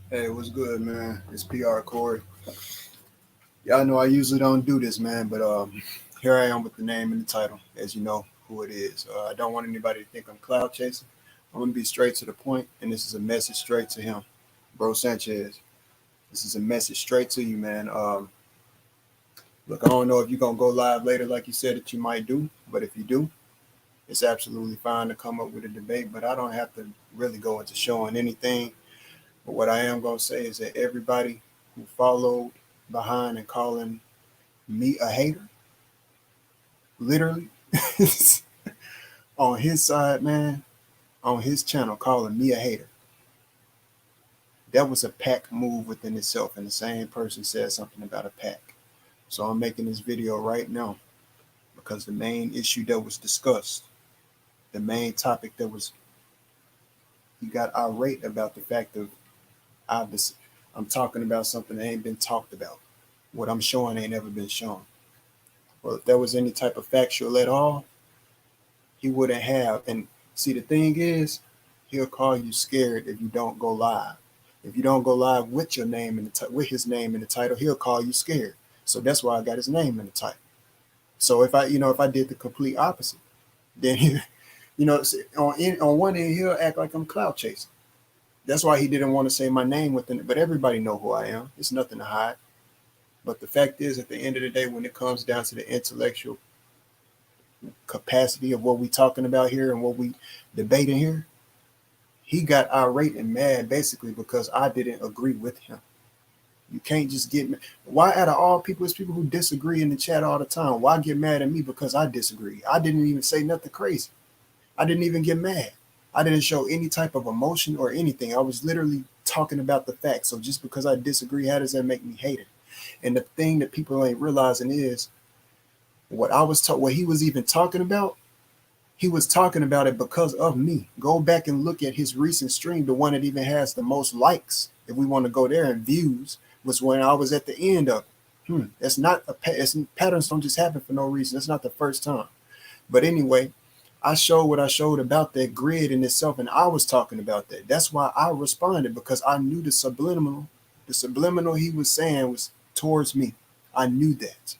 Hey, what's good, man? It's PR Corey. Y'all know I usually don't do this, man, but here I am with the name and the title, as you know who it is. I don't want anybody to think I'm cloud chasing. I'm gonna be straight to the point, and this is a message straight to him, bro Sanchez. This is a message straight to you, man. Look, I don't know if you're gonna go live later, like you said that you might do, but if you do, it's absolutely fine to come up with a debate. But I don't have to really go into showing anything. But what I am gonna say is that everybody who followed behind and calling me a hater, literally, on his side, man, on his channel, calling me a hater. That was a pack move within itself, and the same person said something about a pack. So I'm making this video right now because the main issue that was discussed, the main topic that was, he got irate about the fact of I'm talking about something that ain't been talked about. What I'm showing ain't never been shown. Well, if there was any type of factual at all, he wouldn't have. And see, the thing is, he'll call you scared if you don't go live. If you don't go live with your name in with his name in the title, he'll call you scared. So that's why I got his name in the title. So if I did the complete opposite, then he, on one end he'll act like I'm cloud chasing. That's why he didn't want to say my name within it. But everybody know who I am. It's nothing to hide. But the fact is, at the end of the day, when it comes down to the intellectual capacity of what we talking about here and what we debating here, he got irate and mad basically because I didn't agree with him. You can't just get mad. Why out of all people, it's people who disagree in the chat all the time. Why get mad at me because I disagree? I didn't even say nothing crazy. I didn't even get mad. I didn't show any type of emotion or anything. I was literally talking about the facts. So just because I disagree, how does that make me hate it? And the thing that people ain't realizing is what he was even talking about. He was talking about it because of me. Go back and look at his recent stream, the one that even has the most likes. If we want to go there, and views, was when I was at the end of it. That's not patterns don't just happen for no reason. That's not the first time. But anyway, I showed what I showed about that grid in itself, and I was talking about that. That's why I responded, because I knew the subliminal he was saying was towards me. I knew that.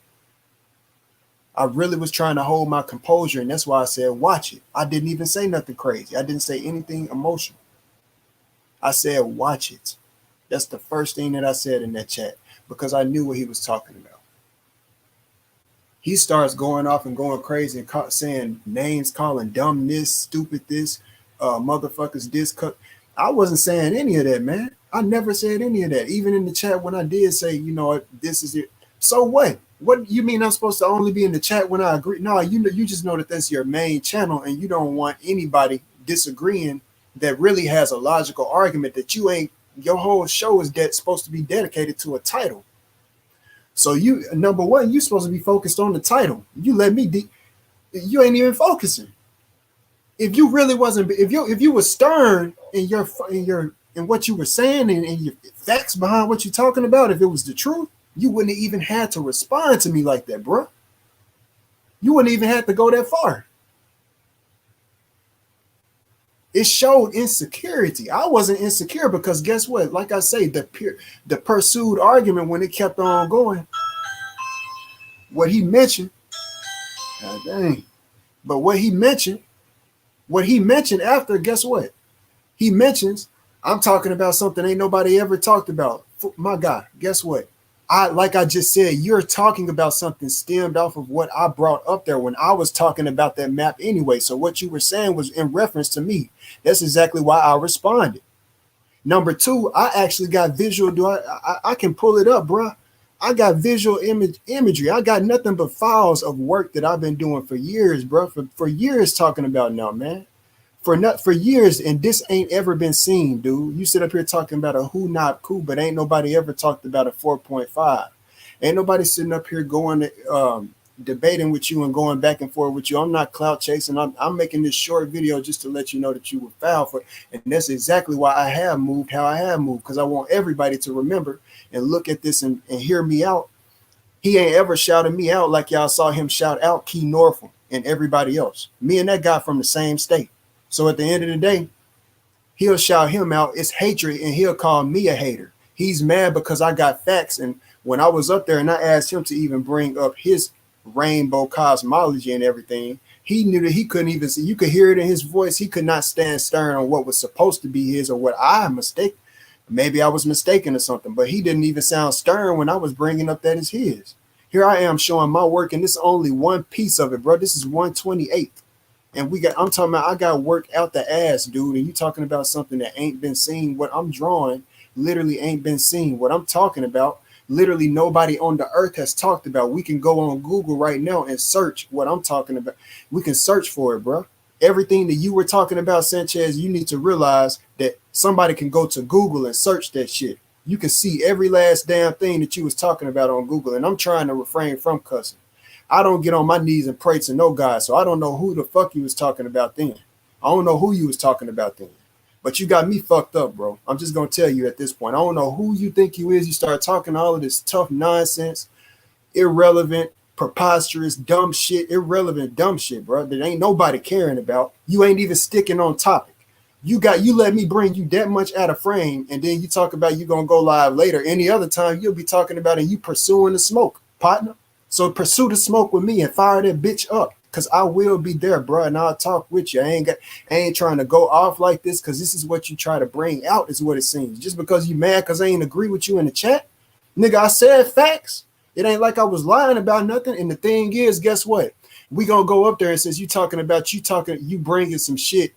I really was trying to hold my composure, and that's why I said, watch it. I didn't even say nothing crazy. I didn't say anything emotional. I said, watch it. That's the first thing that I said in that chat, because I knew what he was talking about. He starts going off and going crazy and saying names, calling dumb this, stupid this, motherfuckers this. I wasn't saying any of that, man. I never said any of that. Even in the chat when I did say, this is it. So what? What you mean I'm supposed to only be in the chat when I agree? No, you just know that that's your main channel, and you don't want anybody disagreeing that really has a logical argument that you ain't. Your whole show is supposed to be dedicated to a title. So you, number one, you supposed to be focused on the title. You let me you ain't even focusing. If you really wasn't, if you were stern in what you were saying and your facts behind what you're talking about, if it was the truth, you wouldn't have even had to respond to me like that, bro. You wouldn't even have to go that far. It showed insecurity. I wasn't insecure because guess what? Like I say, the pursued argument, when it kept on going, what he mentioned, God dang. But what he mentioned after, guess what? He mentions, I'm talking about something ain't nobody ever talked about. My God, guess what? Like I just said, you're talking about something stemmed off of what I brought up there when I was talking about that map anyway. So what you were saying was in reference to me. That's exactly why I responded. Number two, I actually got visual. I can pull it up, bro. I got visual imagery. I got nothing but files of work that I've been doing for years, bro. For years talking about now, man. For years, and this ain't ever been seen, dude. You sit up here talking about a who not cool, but ain't nobody ever talked about a 4.5. Ain't nobody sitting up here going debating with you and going back and forth with you. I'm not clout chasing. I'm making this short video just to let you know that you were foul for it. And that's exactly why I have moved how I have moved, because I want everybody to remember and look at this and hear me out. He ain't ever shouted me out like y'all saw him shout out Key Norfolk and everybody else. Me and that guy from the same state. So at the end of the day, He'll shout him out. It's hatred, and he'll call me a hater. He's mad because I got facts. And when I was up there and I asked him to even bring up his rainbow cosmology and everything, he knew that he couldn't even see. You could hear it in his voice. He could not stand stern on what was supposed to be his or what I mistake. Maybe I was mistaken or something, but he didn't even sound stern when I was bringing up that as his. Here I am showing my work, and this is only one piece of it, bro. This is 1/28. And I'm talking about I got work out the ass, dude. And you talking about something that ain't been seen. What I'm drawing literally ain't been seen. What I'm talking about, literally nobody on the earth has talked about. We can go on Google right now and search what I'm talking about. We can search for it, bro. Everything that you were talking about, Sanchez, you need to realize that somebody can go to Google and search that shit. You can see every last damn thing that you was talking about on Google. And I'm trying to refrain from cussing. I don't get on my knees and pray to no God, so I don't know who the fuck you was talking about then. I don't know who you was talking about then. But you got me fucked up, bro. I'm just going to tell you at this point. I don't know who you think you is. You start talking all of this tough nonsense, irrelevant, preposterous, dumb shit, irrelevant, dumb shit, bro, that ain't nobody caring about. You ain't even sticking on topic. You let me bring you that much out of frame, and then you talk about you going to go live later. Any other time, you'll be talking about and you pursuing the smoke, partner. So pursue the smoke with me and fire that bitch up, because I will be there, bro, and I'll talk with you. I ain't trying to go off like this, because this is what you try to bring out is what it seems. Just because you mad because I ain't agree with you in the chat, nigga, I said facts. It ain't like I was lying about nothing. And the thing is, guess what? We gonna go up there, and since you bringing some shit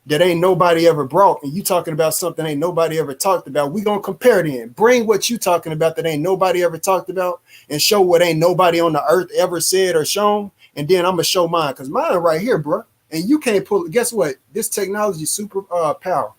that ain't nobody ever brought, and you talking about something ain't nobody ever talked about, we gonna compare then. Bring what you talking about that ain't nobody ever talked about, and show what ain't nobody on the earth ever said or shown, and then I'm gonna show mine, because mine right here, bro. And you can't pull it. Guess what? This technology is super powerful.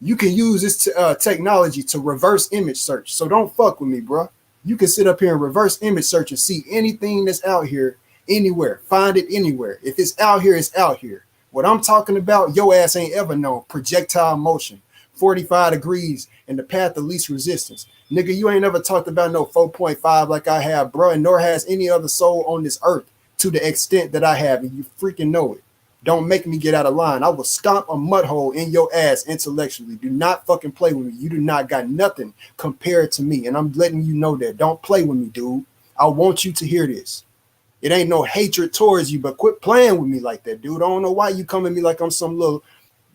You can use this technology to reverse image search. So don't fuck with me, bro. You can sit up here and reverse image search and see anything that's out here, anywhere. Find it anywhere. If it's out here, it's out here. What I'm talking about, your ass ain't ever known. Projectile motion, 45 degrees, and the path of least resistance. Nigga, you ain't never talked about no 4.5 like I have, bro, and nor has any other soul on this earth to the extent that I have, and you freaking know it. Don't make me get out of line. I will stomp a mud hole in your ass intellectually. Do not fucking play with me. You do not got nothing compared to me, and I'm letting you know that. Don't play with me, dude. I want you to hear this. It ain't no hatred towards you, but quit playing with me like that, dude. I don't know why you come at me like I'm some little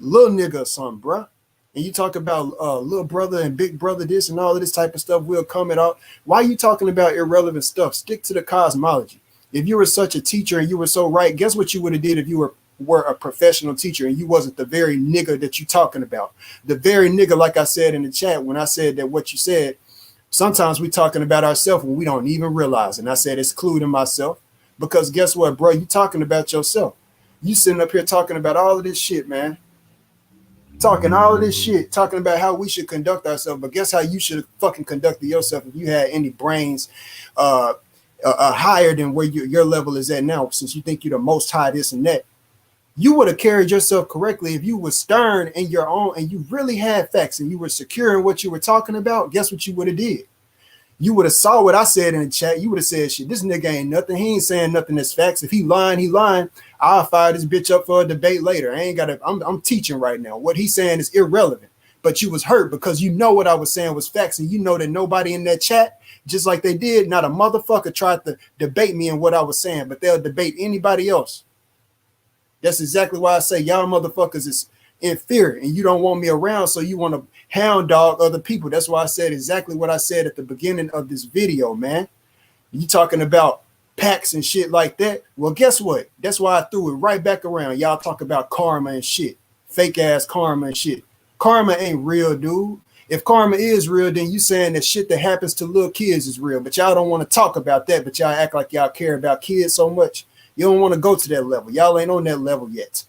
nigga or something, bro. And you talk about little brother and big brother this and all of this type of stuff. We'll come it out. Why are you talking about irrelevant stuff? Stick to the cosmology. If you were such a teacher and you were so right, guess what you would have did if you were a professional teacher and you wasn't the very nigga that you talking about. The very nigga, like I said in the chat, when I said that what you said, sometimes we talking about ourselves when we don't even realize. And I said, excluding myself. Because guess what, bro? You talking about yourself. You sitting up here talking about all of this shit, man. Talking all of this shit, talking about how we should conduct ourselves. But guess how you should have fucking conducted yourself if you had any brains higher than where your level is at now, since you think you're the most high this and that. You would have carried yourself correctly if you were stern in your own and you really had facts and you were secure in what you were talking about. Guess what you would have did? You would have saw what I said in the chat. You would have said, shit, this nigga ain't nothing. He ain't saying nothing that's facts. If he lying, he lying. I'll fire this bitch up for a debate later. I'm teaching right now. What he's saying is irrelevant. But you was hurt because you know what I was saying was facts. And you know that nobody in that chat, just like they did, not a motherfucker tried to debate me in what I was saying, but they'll debate anybody else. That's exactly why I say y'all motherfuckers is in fear and you don't want me around, so you want to hound dog other people. That's why I said exactly what I said at the beginning of this video, man. You talking about packs and shit like that? Well, guess what? That's why I threw it right back around. Y'all talk about karma and shit. Fake ass karma and shit. Karma ain't real, dude. If karma is real, then you saying that shit that happens to little kids is real. But y'all don't want to talk about that, but y'all act like y'all care about kids so much. You don't want to go to that level. Y'all ain't on that level yet.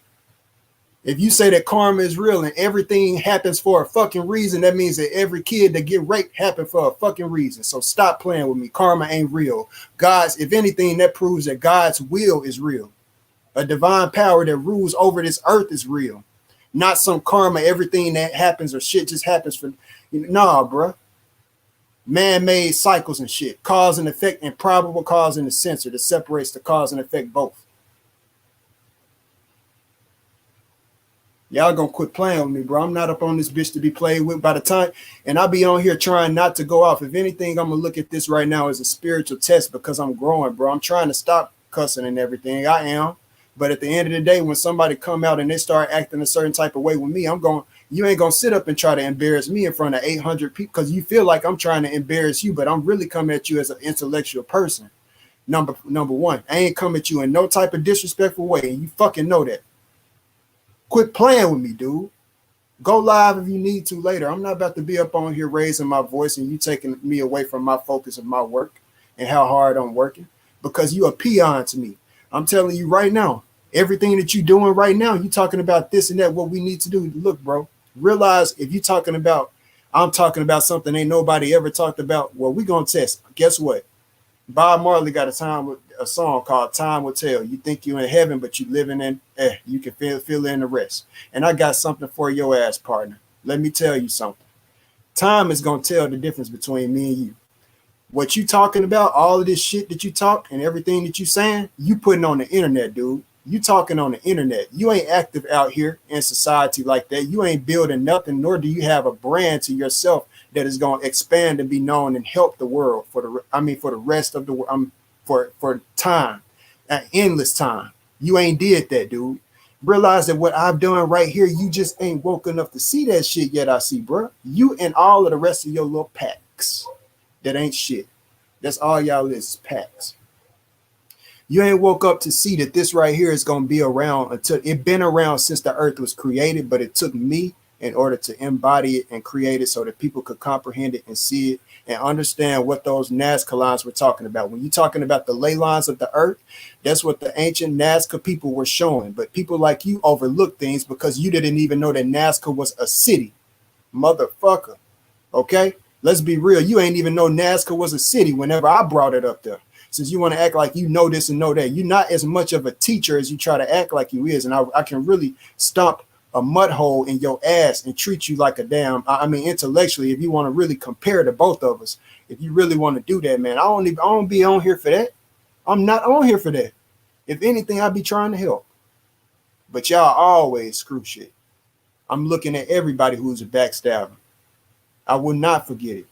If you say that karma is real and everything happens for a fucking reason, that means that every kid that get raped happened for a fucking reason. So stop playing with me. Karma ain't real. If anything, that proves that God's will is real. A divine power that rules over this earth is real. Not some karma, everything that happens or shit just happens for, nah, bro. Man-made cycles and shit, cause and effect, and probable cause in the sensor that separates the cause and effect both. Y'all gonna quit playing with me, bro. I'm not up on this bitch to be played with by the time, and I'll be on here trying not to go off. If anything, I'm gonna look at this right now as a spiritual test because I'm growing, bro. I'm trying to stop cussing and everything. I am. But at the end of the day, when somebody come out and they start acting a certain type of way with me, I'm going, you ain't gonna sit up and try to embarrass me in front of 800 people because you feel like I'm trying to embarrass you, but I'm really coming at you as an intellectual person. Number one, I ain't come at you in no type of disrespectful way, and you fucking know that. Quit playing with me, dude. Go live if you need to later. I'm not about to be up on here raising my voice and you taking me away from my focus of my work and how hard I'm working because you a peon to me. I'm telling you right now, everything that you doing right now, you talking about this and that, what we need to do. Look, bro, realize if you talking about, I'm talking about something ain't nobody ever talked about, well, we gonna test. Guess what? Bob Marley got a song called Time Will Tell. You think you're in heaven, but you living in, you can feel in the rest. And I got something for your ass, partner. Let me tell you something. Time is going to tell the difference between me and you. What you talking about, all of this shit that you talk and everything that you saying, you putting on the internet, dude. You talking on the internet. You ain't active out here in society like that. You ain't building nothing, nor do you have a brand to yourself that is going to expand and be known and help the world for the rest of the world, for time, endless time. You ain't did that, dude. Realize that what I've done right here, you just ain't woke enough to see that shit yet. I see, bro. You and all of the rest of your little packs that ain't shit. That's all y'all is packs. You ain't woke up to see that this right here is going to be around until it been around since the earth was created, but it took me in order to embody it and create it so that people could comprehend it and see it and understand what those Nazca lines were talking about. When you're talking about the ley lines of the earth, that's what the ancient Nazca people were showing. But people like you overlook things because you didn't even know that Nazca was a city. Motherfucker. Okay? Let's be real. You ain't even know Nazca was a city whenever I brought it up there. Since you want to act like you know this and know that, you're not as much of a teacher as you try to act like you is. And I can really stomp a mud hole in your ass and treat you like a damn, intellectually, if you want to really compare to both of us, if you really want to do that, man, I don't be on here for that. I'm not on here for that. If anything, I be trying to help. But y'all always screw shit. I'm looking at everybody who's a backstabber. I will not forget it.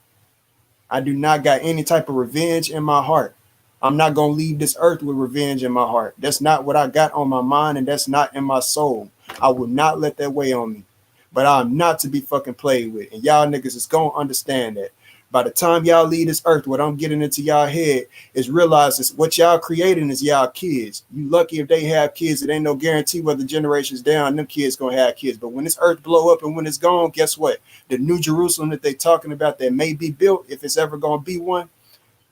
I do not got any type of revenge in my heart. I'm not going to leave this earth with revenge in my heart. That's not what I got on my mind, and that's not in my soul. I will not let that weigh on me. But I'm not to be fucking played with. And y'all niggas is going to understand that. By the time y'all leave this earth, what I'm getting into y'all head is realize this, what y'all creating is y'all kids. You lucky if they have kids. It ain't no guarantee whether generations down, them kids going to have kids. But when this earth blow up and when it's gone, guess what? The New Jerusalem that they talking about that may be built, if it's ever going to be one,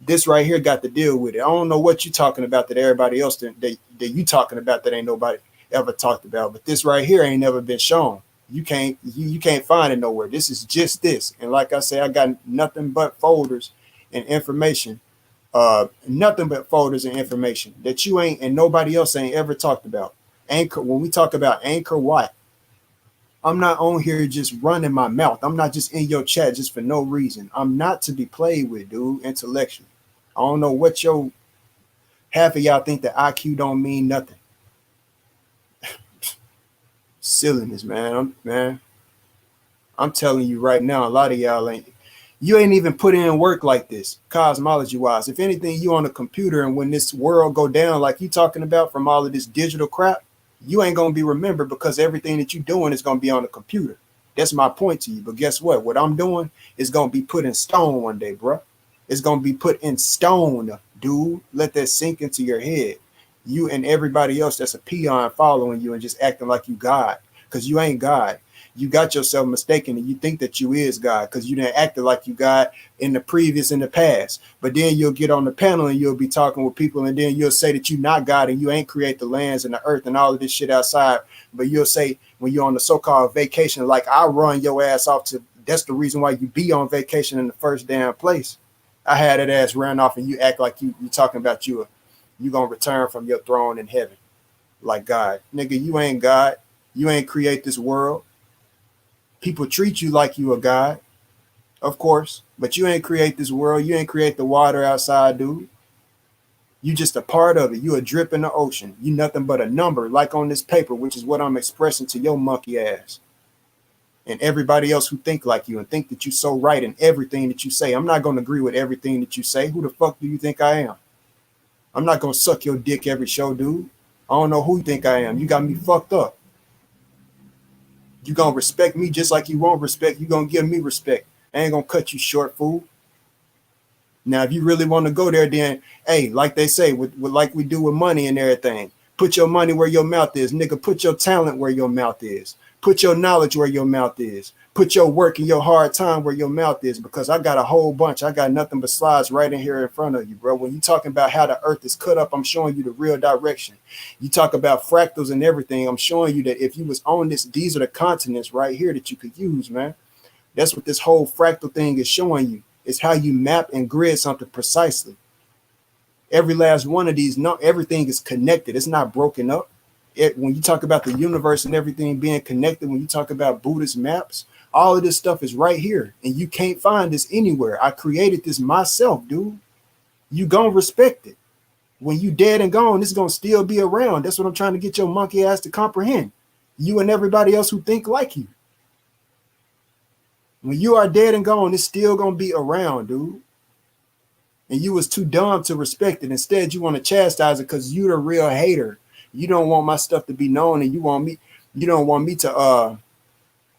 this right here got to deal with it. I don't know what you talking about that everybody else that you talking about that ain't nobody ever talked about, but this right here ain't never been shown. You can't find it nowhere. This is just this. And like I say, I got nothing but folders and information, nothing but folders and information that you ain't and nobody else ain't ever talked about. Anchor, when we talk about Anchor Watt, I'm not on here just running my mouth. I'm not just in your chat just for no reason. I'm not to be played with, dude, intellectually. I don't know what half of y'all think that IQ don't mean nothing. Silliness, man. I'm telling you right now, a lot of y'all ain't even put in work like this, cosmology wise. If anything, you on a computer, and when this world go down, like you talking about from all of this digital crap, you ain't gonna be remembered because everything that you doing is gonna be on the computer. That's my point to you. But guess what? What I'm doing is gonna be put in stone one day, bro. It's gonna be put in stone, dude. Let that sink into your head. You and everybody else that's a peon following you and just acting like you God, because you ain't God. You got yourself mistaken and you think that you is God because you didn't act like you God in the past. But then you'll get on the panel and you'll be talking with people and then you'll say that you not God and you ain't create the lands and the earth and all of this shit outside. But you'll say when you're on the so-called vacation, like I run your ass off to, that's the reason why you be on vacation in the first damn place. I had that ass ran off and you act like you talking about you gonna return from your throne in heaven like God. Nigga, you ain't God. You ain't create this world. People treat you like you a God, of course, but you ain't create this world. You ain't create the water outside, dude. You just a part of it. You a drip in the ocean. You nothing but a number, like on this paper, which is what I'm expressing to your monkey ass and everybody else who think like you and think that you so right in everything that you say. I'm not going to agree with everything that you say. Who the fuck do you think I am? I'm not going to suck your dick every show, dude. I don't know who you think I am. You got me fucked up. You going to respect me just like you won't respect. You going to give me respect. I ain't going to cut you short, fool. Now, if you really want to go there, then, hey, like they say, with like we do with money and everything, put your money where your mouth is. Nigga, put your talent where your mouth is. Put your knowledge where your mouth is. Put your work and your hard time where your mouth is, because I got a whole bunch. I got nothing but slides right in here in front of you, bro. When you talking about how the earth is cut up, I'm showing you the real direction. You talk about fractals and everything. I'm showing you that if you was on this, these are the continents right here that you could use, man. That's what this whole fractal thing is showing you. It's how you map and grid something precisely. Every last one of these, no, everything is connected. It's not broken up. When you talk about the universe and everything being connected, when you talk about Buddhist maps, all of this stuff is right here, and you can't find this anywhere. I created this myself, dude. You gonna respect it. When you dead and gone, it's gonna still be around. That's what I'm trying to get your monkey ass to comprehend. You and everybody else who think like you. When you are dead and gone, it's still gonna be around, dude. And you was too dumb to respect it. Instead, you want to chastise it because you the real hater. You don't want my stuff to be known, and you don't want me to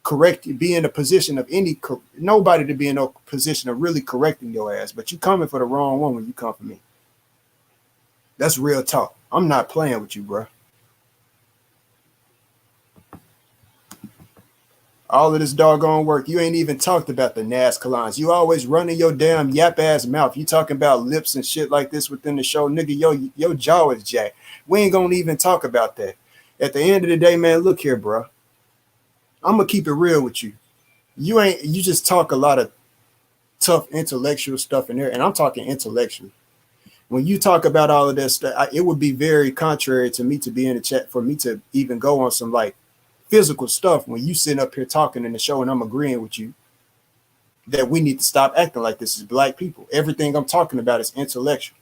correct you, be in a position of nobody to be in a position of really correcting your ass. But you coming for the wrong one when you come for me. That's real talk. I'm not playing with you, bro. All of this doggone work, you ain't even talked about the NASCAR lines. You always running your damn yap ass mouth. You talking about lips and shit like this within the show. Nigga, your jaw is jacked. We ain't gonna even talk about that. At the end of the day, man, look here, bro. I'm gonna keep it real with you. You just talk a lot of tough intellectual stuff in there, and I'm talking intellectual. When you talk about all of this stuff, it would be very contrary to me to be in the chat for me to even go on some like physical stuff when you sitting up here talking in the show and I'm agreeing with you that we need to stop acting like this as black people. Everything I'm talking about is intellectual.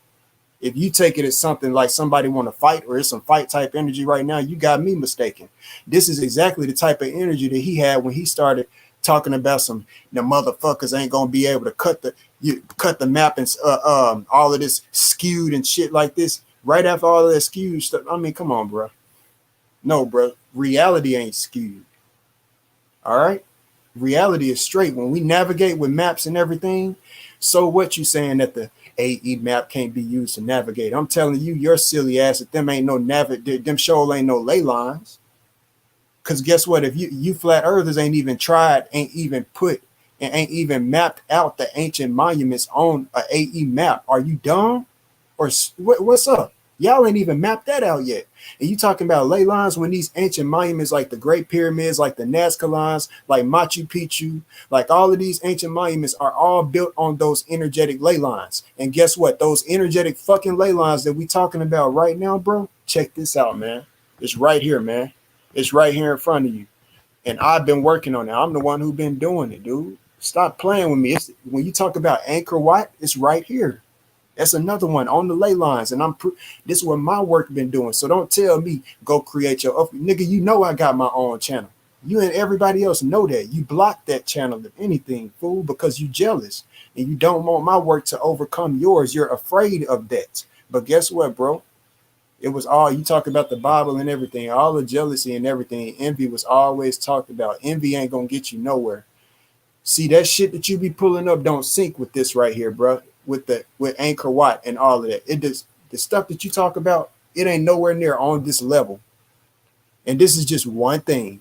If you take it as something like somebody want to fight or it's some fight type energy right now, you got me mistaken. This is exactly the type of energy that he had when he started talking about the motherfuckers ain't gonna be able to cut the map and all of this skewed and shit like this. Right after all of that skewed stuff, I mean, come on, bro. No, bro. Reality ain't skewed. All right? Reality is straight. When we navigate with maps and everything, so what you saying that the AE map can't be used to navigate? I'm telling you, your silly ass, that them ain't no them show ain't no ley lines. Because guess what? If you flat earthers ain't even tried, ain't even put, and ain't even mapped out the ancient monuments on a AE map. Are you dumb? Or what's up? Y'all ain't even mapped that out yet. And you talking about ley lines when these ancient monuments like the Great Pyramids, like the Nazca lines, like Machu Picchu, like all of these ancient monuments are all built on those energetic ley lines. And guess what? Those energetic fucking ley lines that we talking about right now, bro, check this out, man. It's right here, man. It's right here in front of you. And I've been working on it. I'm the one who been doing it, dude. Stop playing with me. When you talk about Anchor Watt, it's right here. That's another one on the ley lines, and this is what my work been doing. So don't tell me go create your nigga. You know I got my own channel. You and everybody else know that. You blocked that channel if anything, fool, because you jealous and you don't want my work to overcome yours. You're afraid of that. But guess what, bro? It was all you talk about the Bible and everything, all the jealousy and everything. Envy was always talked about. Envy ain't gonna get you nowhere. See, that shit that you be pulling up don't sync with this right here, bro. With Anchor Watt and all of that. It does the stuff that you talk about, it ain't nowhere near on this level. And this is just one thing.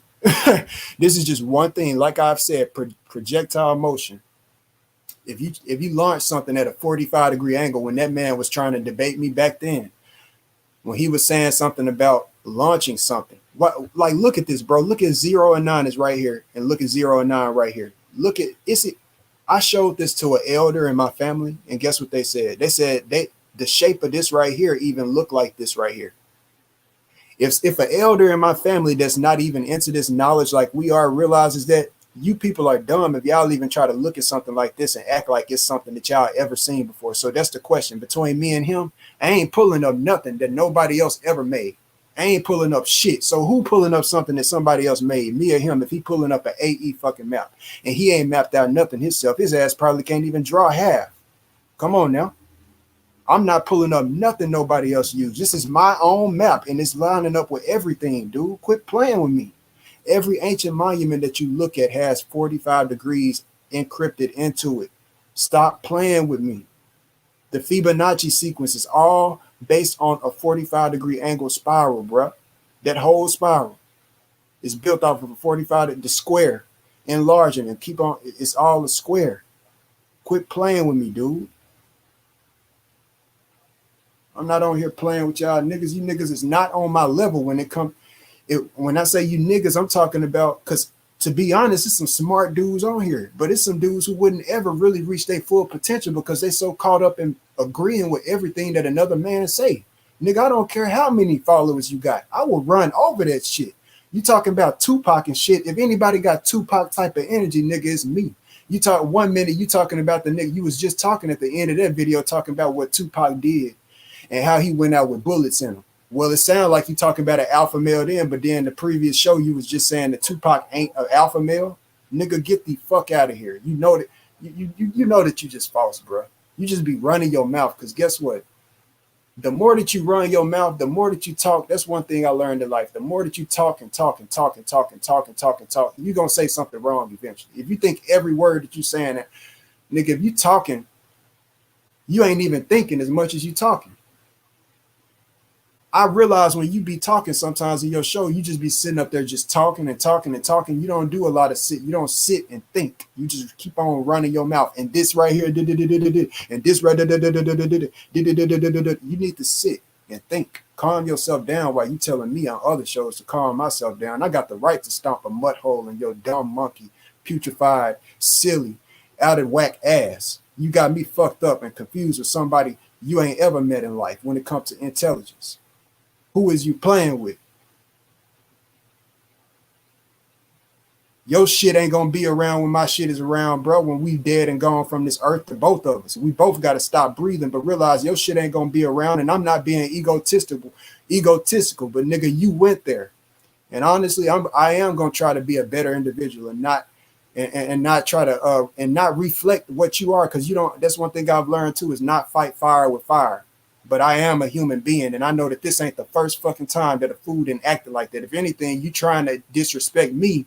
This is just one thing. Like I've said, projectile motion. If you launch something at a 45-degree angle, when that man was trying to debate me back then, when he was saying something about launching something, like look at this, bro. Look at 0 and 9 is right here, and look at 0 and 9 right here. Look at I showed this to an elder in my family, and guess what they said? They said the shape of this right here even look like this right here. If an elder in my family that's not even into this knowledge like we are realizes that, You people are dumb if y'all even try to look at something like this and act like it's something that y'all ever seen before. So that's the question. Between me and him, I ain't pulling up nothing that nobody else ever made. I ain't pulling up shit. So who pulling up something that somebody else made? Me or him? If he pulling up an AE fucking map and he ain't mapped out nothing himself, his ass probably can't even draw half. Come on now. I'm not pulling up nothing nobody else used. This is my own map and it's lining up with everything, dude. Quit playing with me. Every ancient monument that you look at has 45 degrees encrypted into it. Stop playing with me. The Fibonacci sequence is all based on a 45-degree angle spiral, bruh. That whole spiral is built off of a 45, the square, enlarging and keep on. It's all a square. Quit playing with me, dude. I'm not on here playing with y'all niggas. You niggas is not on my level when it comes. When I say you niggas, I'm talking about, because to be honest, it's some smart dudes on here, but it's some dudes who wouldn't ever really reach their full potential because they so caught up in agreeing with everything that another man say. Nigga, I don't care how many followers you got. I will run over that shit. You talking about Tupac and shit. If anybody got Tupac type of energy, nigga, it's me. You talk 1 minute, you talking about the nigga. You was just talking at the end of that video, talking about what Tupac did and how he went out with bullets in him. Well, it sounded like you talking about an alpha male then, but then the previous show you was just saying that Tupac ain't an alpha male. Nigga, get the fuck out of here. You know that you know that you just false, bro. You just be running your mouth, because guess what? The more that you run your mouth, the more that you talk. That's one thing I learned in life. The more that you talk and talk and talk and talk and talk and talk and talk, you're gonna say something wrong eventually. If you think every word that you saying, that nigga, if you talking, you ain't even thinking as much as you talking. I realize when you be talking sometimes in your show, you just be sitting up there just talking and talking and talking. You don't do a lot of sit. You don't sit and think. You just keep on running your mouth. And this right here, and this right, you need to sit and think. Calm yourself down while you telling me on other shows to calm myself down. I got the right to stomp a mud hole in your dumb monkey, putrefied, silly, out of whack ass. You got me fucked up and confused with somebody you ain't ever met in life when it comes to intelligence. Who is you playing with? Your shit ain't gonna be around when my shit is around, bro. When we dead and gone from this earth, to both of us. We both got to stop breathing, but realize your shit ain't gonna be around. And I'm not being egotistical, but nigga, you went there. And honestly, I am gonna try to be a better individual and not try to and not reflect what you are, because you don't. That's one thing I've learned too, is not fight fire with fire. But I am a human being, and I know that this ain't the first fucking time that a fool didn't act like that. If anything, you trying to disrespect me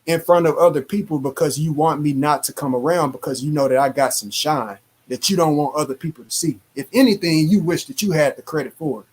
in front of other people because you want me not to come around, because you know that I got some shine that you don't want other people to see. If anything, you wish that you had the credit for it.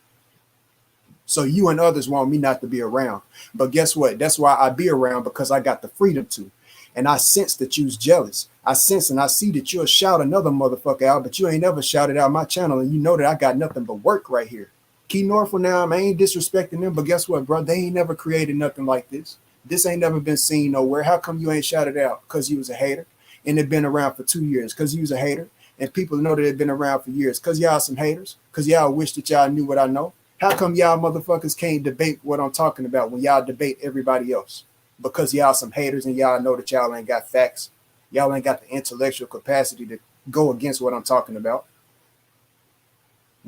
So you and others want me not to be around. But guess what? That's why I be around, because I got the freedom to. And I sense that you's jealous. I sense and I see that you'll shout another motherfucker out, but you ain't never shouted out my channel, and you know that I got nothing but work right here. Key North, now I ain't disrespecting them, but guess what, bro? They ain't never created nothing like this. This ain't never been seen nowhere. How come you ain't shouted out? Because you was a hater, and it been around for 2 years. Because you was a hater, and people know that it been around for years. Because y'all some haters. Because y'all wish that y'all knew what I know. How come y'all motherfuckers can't debate what I'm talking about when y'all debate everybody else? Because y'all some haters, and y'all know that y'all ain't got facts. Y'all ain't got the intellectual capacity to go against what I'm talking about.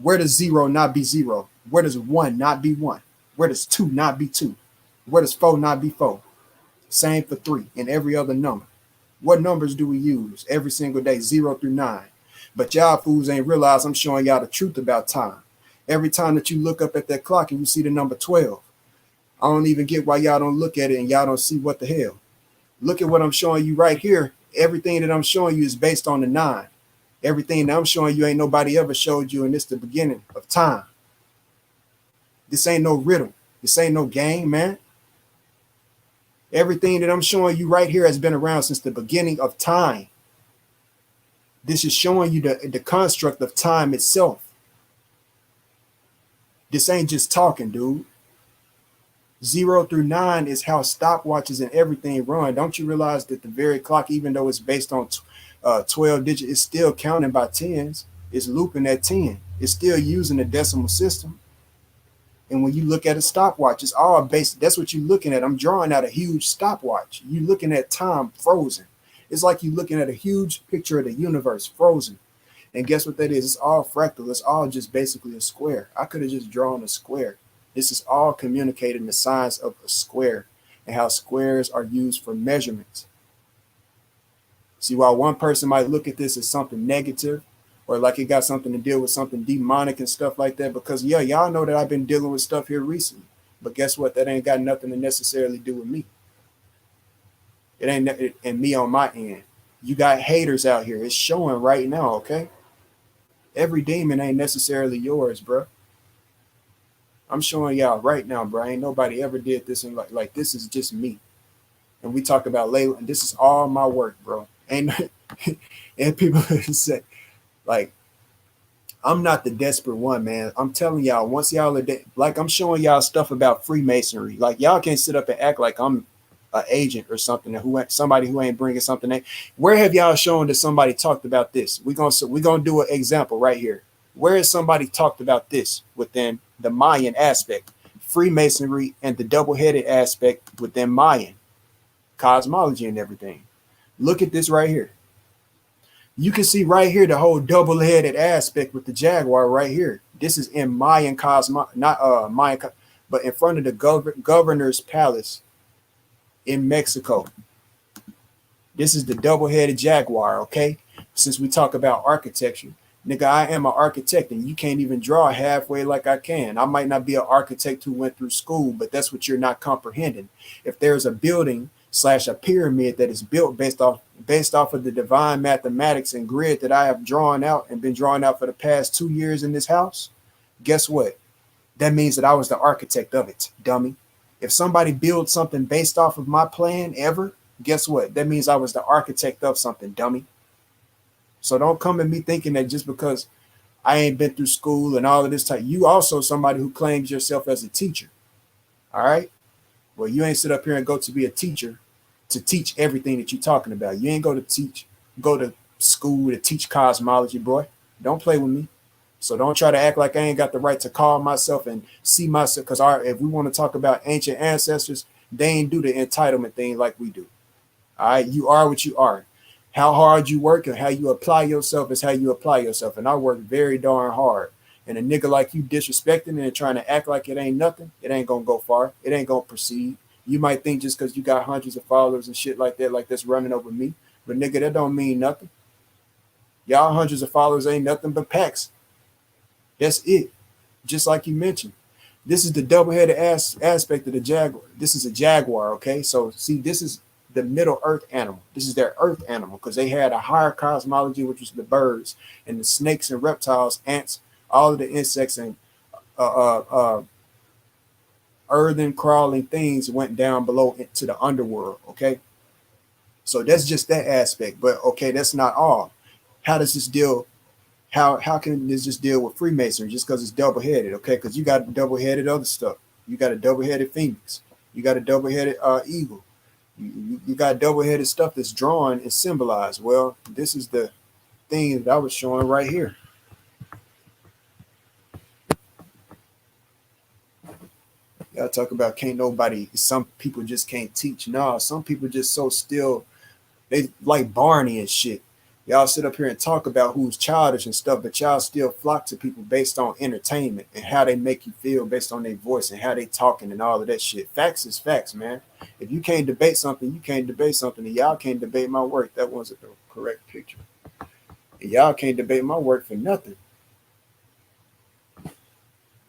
Where does 0 not be 0? Where does 1 not be 1? Where does 2 not be 2? Where does 4 not be 4? Same for 3 and every other number. What numbers do we use every single day, 0 through 9? But y'all fools ain't realize I'm showing y'all the truth about time. Every time that you look up at that clock and you see the number 12, I don't even get why y'all don't look at it and y'all don't see what the hell. Look at what I'm showing you right here. Everything that I'm showing you is based on the 9. Everything that I'm showing you ain't nobody ever showed you, and it's the beginning of time. This ain't no riddle. This ain't no game, man. Everything that I'm showing you right here has been around since the beginning of time. This is showing you the construct of time itself. This ain't just talking, dude. 0 through 9 is how stopwatches and everything run. Don't you realize that the very clock, even though it's based on 12 digits, it's still counting by tens. It's looping at 10. It's still using the decimal system. And when you look at a stopwatch, it's all based. That's what you're looking at. I'm drawing out a huge stopwatch. You're looking at time frozen. It's like you're looking at a huge picture of the universe frozen. And guess what that is? It's all fractal. It's all just basically a square. I could have just drawn a square. This is all communicating the science of a square and how squares are used for measurements. See, while one person might look at this as something negative or like it got something to deal with something demonic and stuff like that, because yeah, y'all know that I've been dealing with stuff here recently. But guess what? That ain't got nothing to necessarily do with me. It ain't and me on my end. You got haters out here. It's showing right now, okay? Every demon ain't necessarily yours, bro. I'm showing y'all right now, bro. Ain't nobody ever did this, and like this is just me. And we talk about Layla, and this is all my work, bro. And and people say, like, I'm not the desperate one, man. I'm telling y'all, once y'all are like, I'm showing y'all stuff about Freemasonry. Like, y'all can't sit up and act like I'm an agent or something, somebody who ain't bringing something in. Where have y'all shown that somebody talked about this? We're gonna do an example right here. Where has somebody talked about this within the Mayan aspect, Freemasonry, and the double-headed aspect within Mayan cosmology and everything? Look at this right here. You can see right here the whole double-headed aspect with the jaguar right here. This is in Mayan not Mayan, but in front of the governor's palace in Mexico. This is the double-headed jaguar, okay? Since we talk about architecture, nigga, I am an architect, and you can't even draw halfway like I can. I might not be an architect who went through school, but that's what you're not comprehending. If there's a building / a pyramid that is built based off of the divine mathematics and grid that I have drawn out and been drawing out for the past 2 years in this house, guess what? That means that I was the architect of it, dummy. If somebody builds something based off of my plan ever, guess what? That means I was the architect of something, dummy. So don't come at me thinking that just because I ain't been through school and all of this type, you also somebody who claims yourself as a teacher. All right? Well, you ain't sit up here and go to be a teacher to teach everything that you're talking about. You ain't go to school to teach cosmology, boy. Don't play with me. So don't try to act like I ain't got the right to call myself and see myself. Because if we want to talk about ancient ancestors, they ain't do the entitlement thing like we do. All right, you are what you are. How hard you work and how you apply yourself is how you apply yourself. And I work very darn hard. And a nigga like you disrespecting and trying to act like it ain't nothing, it ain't gonna go far. It ain't gonna proceed. You might think just because you got hundreds of followers and shit like that, like that's running over me. But nigga, that don't mean nothing. Y'all hundreds of followers ain't nothing but packs. That's it. Just like you mentioned. This is the double-headed aspect of the jaguar. This is a jaguar, okay? So see, this is the Middle Earth animal. This is their Earth animal because they had a higher cosmology, which was the birds and the snakes and reptiles, ants, all of the insects and earthen crawling things went down below into the underworld, okay? So that's just that aspect. But okay, that's not all. How does this deal? How can this just deal with Freemasonry just because it's double-headed, okay? Because you got double-headed other stuff. You got a double-headed phoenix. You got a double-headed eagle. You got double-headed stuff that's drawn and symbolized. Well, this is the thing that I was showing right here. Y'all talk about can't nobody, some people just can't teach. Nah, some people just so still, they like Barney and shit. Y'all sit up here and talk about who's childish and stuff, but y'all still flock to people based on entertainment and how they make you feel based on their voice and how they talking and all of that shit. Facts is facts, man. If you can't debate something, you can't debate something. And y'all can't debate my work. That wasn't the correct picture. And y'all can't debate my work for nothing.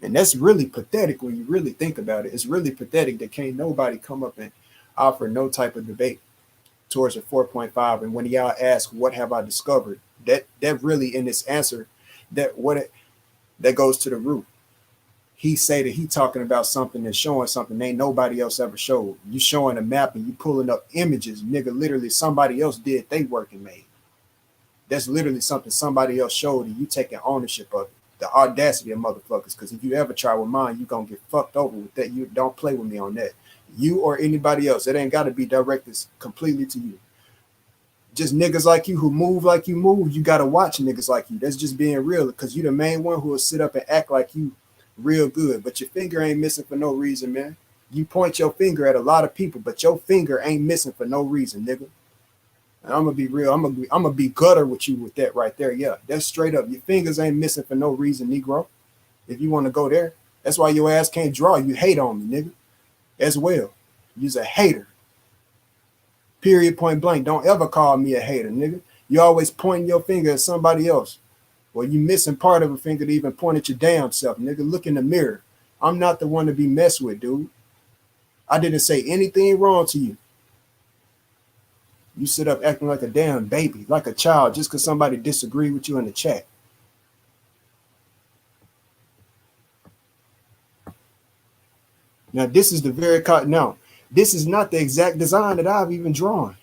And that's really pathetic when you really think about it. It's really pathetic that can't nobody come up and offer no type of debate towards a 4.5. And when y'all ask, what have I discovered? That really in this answer, that goes to the root. He say that he talking about something and showing something ain't nobody else ever showed. You showing a map and you pulling up images, nigga, literally somebody else did they work and made. That's literally something somebody else showed and you taking ownership of it. The audacity of motherfuckers, because if you ever try with mine, you gonna get fucked over with that. You don't play with me on that. You or anybody else, it ain't got to be directed completely to you. Just niggas like you who move like you move, you got to watch niggas like you. That's just being real, because you the main one who will sit up and act like you real good, but your finger ain't missing for no reason, man. You point your finger at a lot of people, but your finger ain't missing for no reason, nigga. And I'm gonna be real. I'm gonna be gutter with you with that right there. Yeah, that's straight up. Your fingers ain't missing for no reason, Negro. If you want to go there, that's why your ass can't draw. You hate on me, nigga, as well. You's a hater. Period. Point blank. Don't ever call me a hater, nigga. You always pointing your finger at somebody else. Well, you missing part of a finger to even point at your damn self, nigga. Look in the mirror. I'm not the one to be messed with, dude. I didn't say anything wrong to you. You sit up acting like a damn baby, like a child, just because somebody disagreed with you in the chat. Now, this is the very now. This is not the exact design that I've even drawn.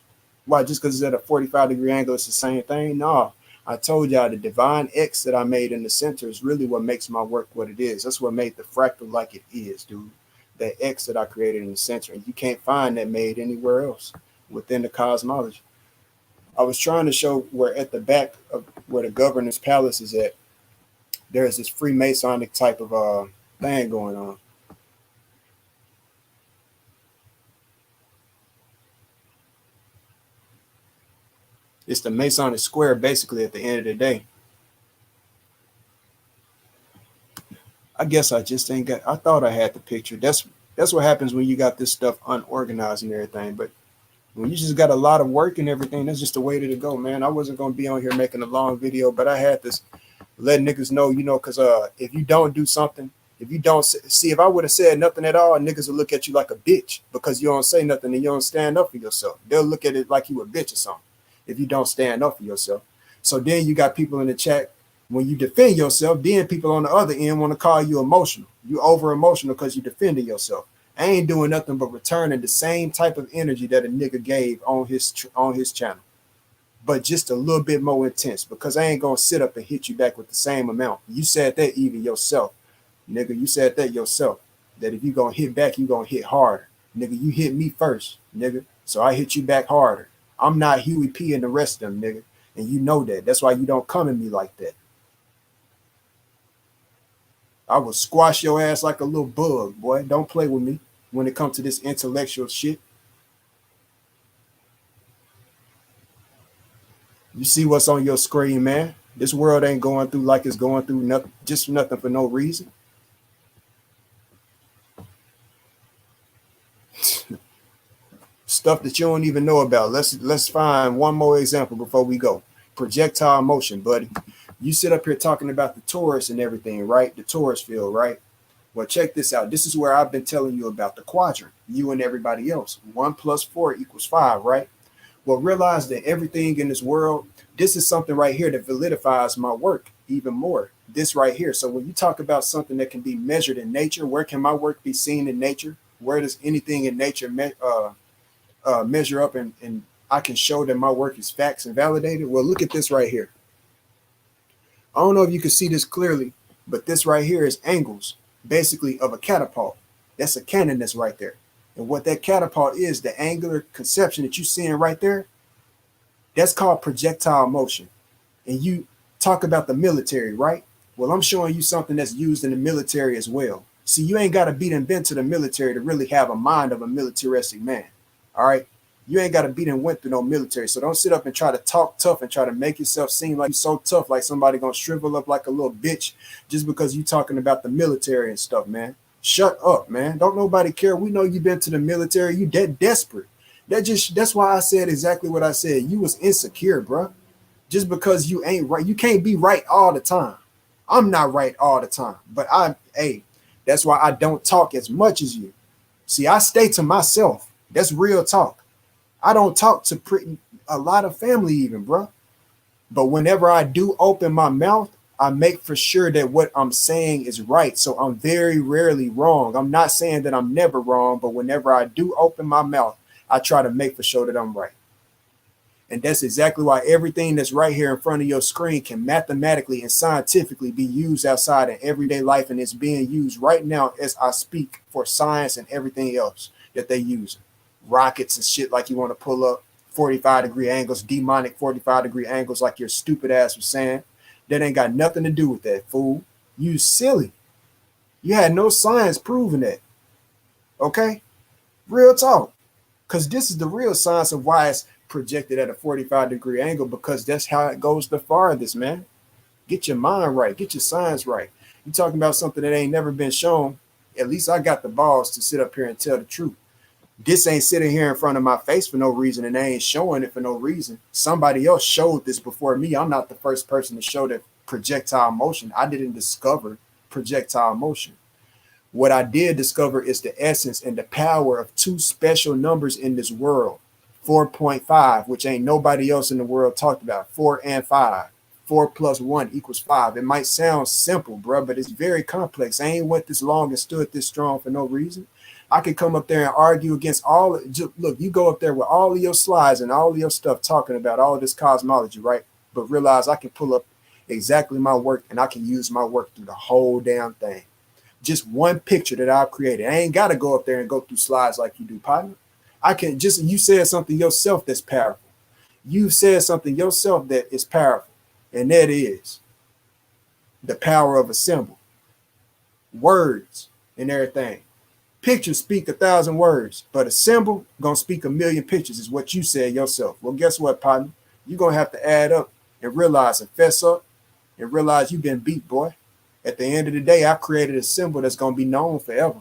Why? Just because it's at a 45-degree angle, it's the same thing? No. I told y'all the divine X that I made in the center is really what makes my work what it is. That's what made the fractal like it is, dude. That X that I created in the center. And you can't find that made anywhere else within the cosmology. I was trying to show where at the back of where the governor's palace is at, there's this Freemasonic type of thing going on. It's the Masonic square basically at the end of the day. I guess I just ain't got, I thought I had the picture. That's what happens when you got this stuff unorganized and everything. But when you just got a lot of work and everything, that's just the way to go, man. I wasn't going to be on here making a long video, but I had to let niggas know, because if you don't do something, if you don't see, if I would have said nothing at all, niggas will look at you like a bitch because you don't say nothing and you don't stand up for yourself. They'll look at it like you a bitch or something if you don't stand up for yourself. So then you got people in the chat, when you defend yourself, then people on the other end want to call you emotional. You over emotional because you defending yourself. I ain't doing nothing but returning the same type of energy that a nigga gave on his channel, but just a little bit more intense, because I ain't gonna sit up and hit you back with the same amount. You said that even yourself, nigga. You said that yourself, that if you gonna hit back, you gonna hit harder, nigga. You hit me first, nigga, so I hit you back harder. I'm not Huey P and the rest of them, nigga, and you know that. That's why you don't come at me like that. I will squash your ass like a little bug, boy. Don't play with me when it comes to this intellectual shit. You see what's on your screen, man. This world ain't going through like it's going through nothing, just nothing for no reason. Stuff that you don't even know about. Let's find one more example before we go. Projectile motion, buddy. You sit up here talking about the torus and everything, right? The torus field, right? Well, check this out. This is where I've been telling you about the quadrant, you and everybody else. 1 + 4 = 5, right? Well, realize that everything in this world, this is something right here that validifies my work even more. This right here. So when you talk about something that can be measured in nature, where can my work be seen in nature? Where does anything in nature measure up and I can show that my work is facts and validated? Well, look at this right here. I don't know if you can see this clearly, but this right here is angles, basically, of a catapult. That's a cannon that's right there. And what that catapult is, the angular conception that you're seeing right there, that's called projectile motion. And you talk about the military, right? Well, I'm showing you something that's used in the military as well. See, you ain't got to beat and bend to the military to really have a mind of a militaristic man. All right? You ain't got to beat and went through no military. So don't sit up and try to talk tough and try to make yourself seem like you're so tough, like somebody gonna shrivel up like a little bitch just because you talking about the military and stuff, man. Shut up, man. Don't nobody care. We know you've been to the military. You that desperate. That's why I said exactly what I said. You was insecure, bro. Just because you ain't right. You can't be right all the time. I'm not right all the time. But that's why I don't talk as much as you. See, I stay to myself. That's real talk. I don't talk to a lot of family even, bro. But whenever I do open my mouth, I make for sure that what I'm saying is right. So I'm very rarely wrong. I'm not saying that I'm never wrong, but whenever I do open my mouth, I try to make for sure that I'm right. And that's exactly why everything that's right here in front of your screen can mathematically and scientifically be used outside in everyday life. And it's being used right now as I speak for science and everything else that they use. Rockets and shit like you want to pull up 45-degree angles, demonic 45-degree angles like your stupid ass was saying. That ain't got nothing to do with that, fool. You silly. You had no science proving that. Okay? Real talk. Because this is the real science of why it's projected at a 45-degree angle, because that's how it goes the farthest, man. Get your mind right. Get your science right. You talking about something that ain't never been shown. At least I got the balls to sit up here and tell the truth. This ain't sitting here in front of my face for no reason, and they ain't showing it for no reason. Somebody else showed this before me. I'm not the first person to show that projectile motion. I didn't discover projectile motion. What I did discover is the essence and the power of two special numbers in this world. 4.5, which ain't nobody else in the world talked about. 4 and 5. 4 plus 1 equals 5. It might sound simple, bro, but it's very complex. I ain't went this long and stood this strong for no reason. I could come up there and argue against all. Look, you go up there with all of your slides and all of your stuff talking about all of this cosmology, right? But realize I can pull up exactly my work, and I can use my work through the whole damn thing. Just one picture that I've created. I ain't got to go up there and go through slides like you do, partner. I can just, you said something yourself that's powerful. You said something yourself that is powerful, and that is the power of a symbol, words, and everything. Pictures speak 1,000 words, but a symbol gonna speak 1,000,000 pictures, is what you said yourself. Well, guess what, partner? You're gonna have to add up and realize and fess up and realize you've been beat, boy. At the end of the day, I've created a symbol that's gonna be known forever.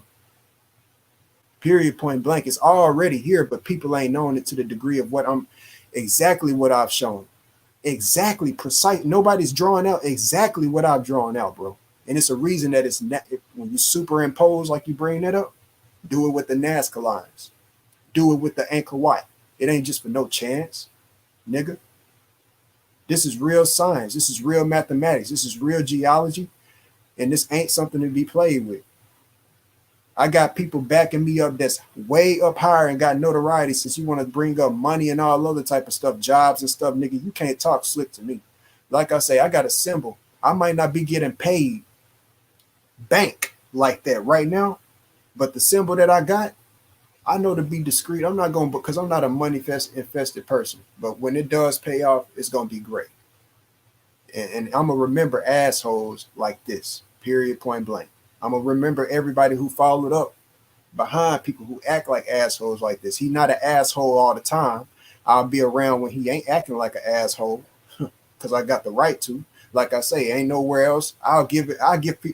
Period, point blank. It's already here, but people ain't known it to the degree of exactly what I've shown. Exactly, precise. Nobody's drawing out exactly what I've drawn out, bro. And it's a reason that it's not, when you superimpose like you bring that up, do it with the Nazca lines. Do it with the Anchor White. It ain't just for no chance, nigga. This is real science. This is real mathematics. This is real geology. And this ain't something to be played with. I got people backing me up that's way up higher and got notoriety. Since you want to bring up money and all other type of stuff, jobs and stuff, nigga, you can't talk slick to me. Like I say, I got a symbol. I might not be getting paid bank like that right now, but the symbol that I got, I know to be discreet. I'm not going, because I'm not a money infested person, but when it does pay off, it's going to be great. And I'm going to remember assholes like this, period, point blank. I'm going to remember everybody who followed up behind people who act like assholes like this. He's not an asshole all the time. I'll be around when he ain't acting like an asshole, because I got the right to. Like I say, ain't nowhere else. I'll give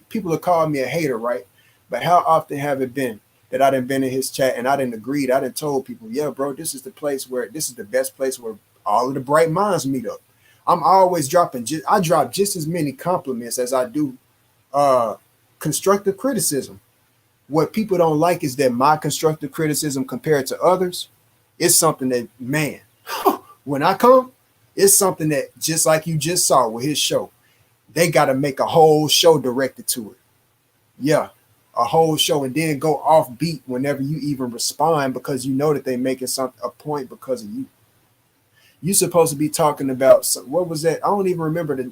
people to call me a hater, right? But how often have it been that I done been in his chat and I didn't agree? I done told people, yeah, bro, this is the best place where all of the bright minds meet up. I'm always I drop just as many compliments as I do constructive criticism. What people don't like is that my constructive criticism compared to others is something that, man, when I come, it's something that, just like you just saw with his show, they got to make a whole show directed to it. Yeah, a whole show, and then go off beat whenever you even respond, because you know that they making a point because of you. You supposed to be talking about, what was that? I don't even remember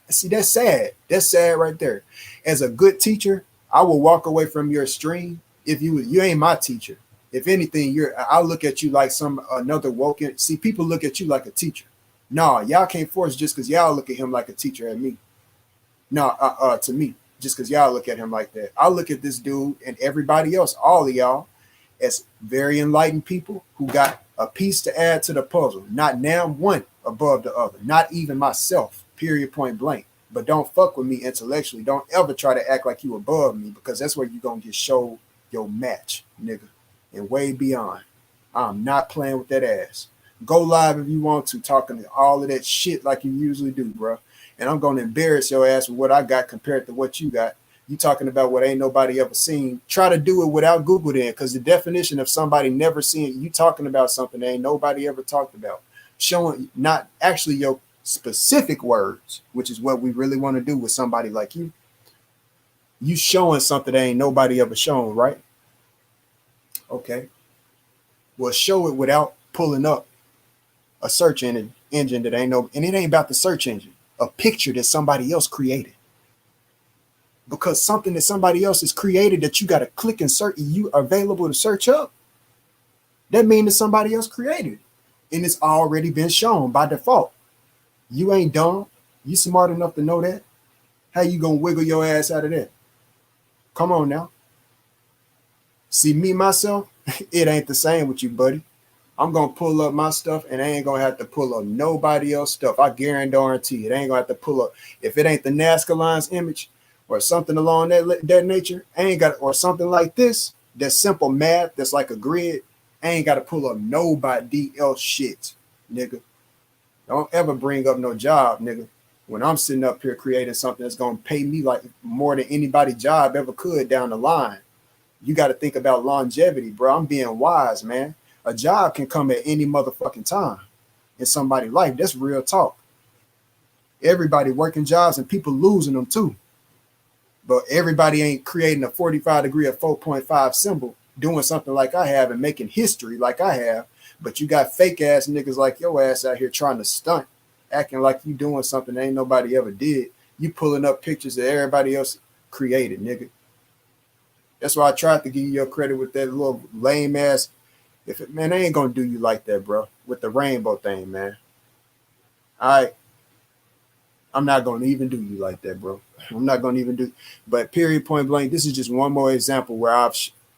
see, that's sad. That's sad right there. As a good teacher, I will walk away from your stream if you ain't my teacher. If anything, I'll look at you like another woken. See, people look at you like a teacher. No, y'all can't force just because y'all look at him like a teacher at me. No, to me, just because y'all look at him like that. I look at this dude and everybody else, all of y'all, as very enlightened people who got a piece to add to the puzzle. Not now one above the other. Not even myself, period, point blank. But don't fuck with me intellectually. Don't ever try to act like you above me, because that's where you're going to get showed your match, nigga. And way beyond. I'm not playing with that ass. Go live if you want to, talking all of that shit like you usually do, bro. And I'm going to embarrass your ass with what I got compared to what you got. You talking about what ain't nobody ever seen. Try to do it without Google then, because the definition of somebody never seen, you talking about something that ain't nobody ever talked about. Showing not actually your specific words, which is what we really want to do with somebody like you. You showing something that ain't nobody ever shown, right? Okay. Well, show it without pulling up a search engine that ain't and it ain't about the search engine, a picture that somebody else created. Because something that somebody else has created that you got to click and search, you are available to search up, that means that somebody else created, and it's already been shown by default. You ain't dumb. You smart enough to know that. How you gonna wiggle your ass out of that? Come on now. See me, myself, it ain't the same with you, buddy. I'm going to pull up my stuff and I ain't going to have to pull up nobody else's stuff. I guarantee it. I ain't going to have to pull up. If it ain't the Nazca Lines image or something along that nature, I ain't got, or something like this, that's simple math, that's like a grid, I ain't got to pull up nobody else shit, nigga. Don't ever bring up no job, nigga. When I'm sitting up here creating something that's going to pay me like more than anybody job ever could down the line. You got to think about longevity, bro. I'm being wise, man. A job can come at any motherfucking time in somebody's life. That's real talk. Everybody working jobs and people losing them too. But everybody ain't creating a 45 degree or 4.5 symbol, doing something like I have and making history like I have. But you got fake ass niggas like your ass out here trying to stunt, acting like you doing something that ain't nobody ever did. You pulling up pictures that everybody else created, nigga. That's why I tried to give you your credit with that little lame ass. Man, they ain't gonna do you like that, bro. With the rainbow thing, man. I'm not gonna even do you like that, bro. I'm not gonna even do. But period, point blank. This is just one more example where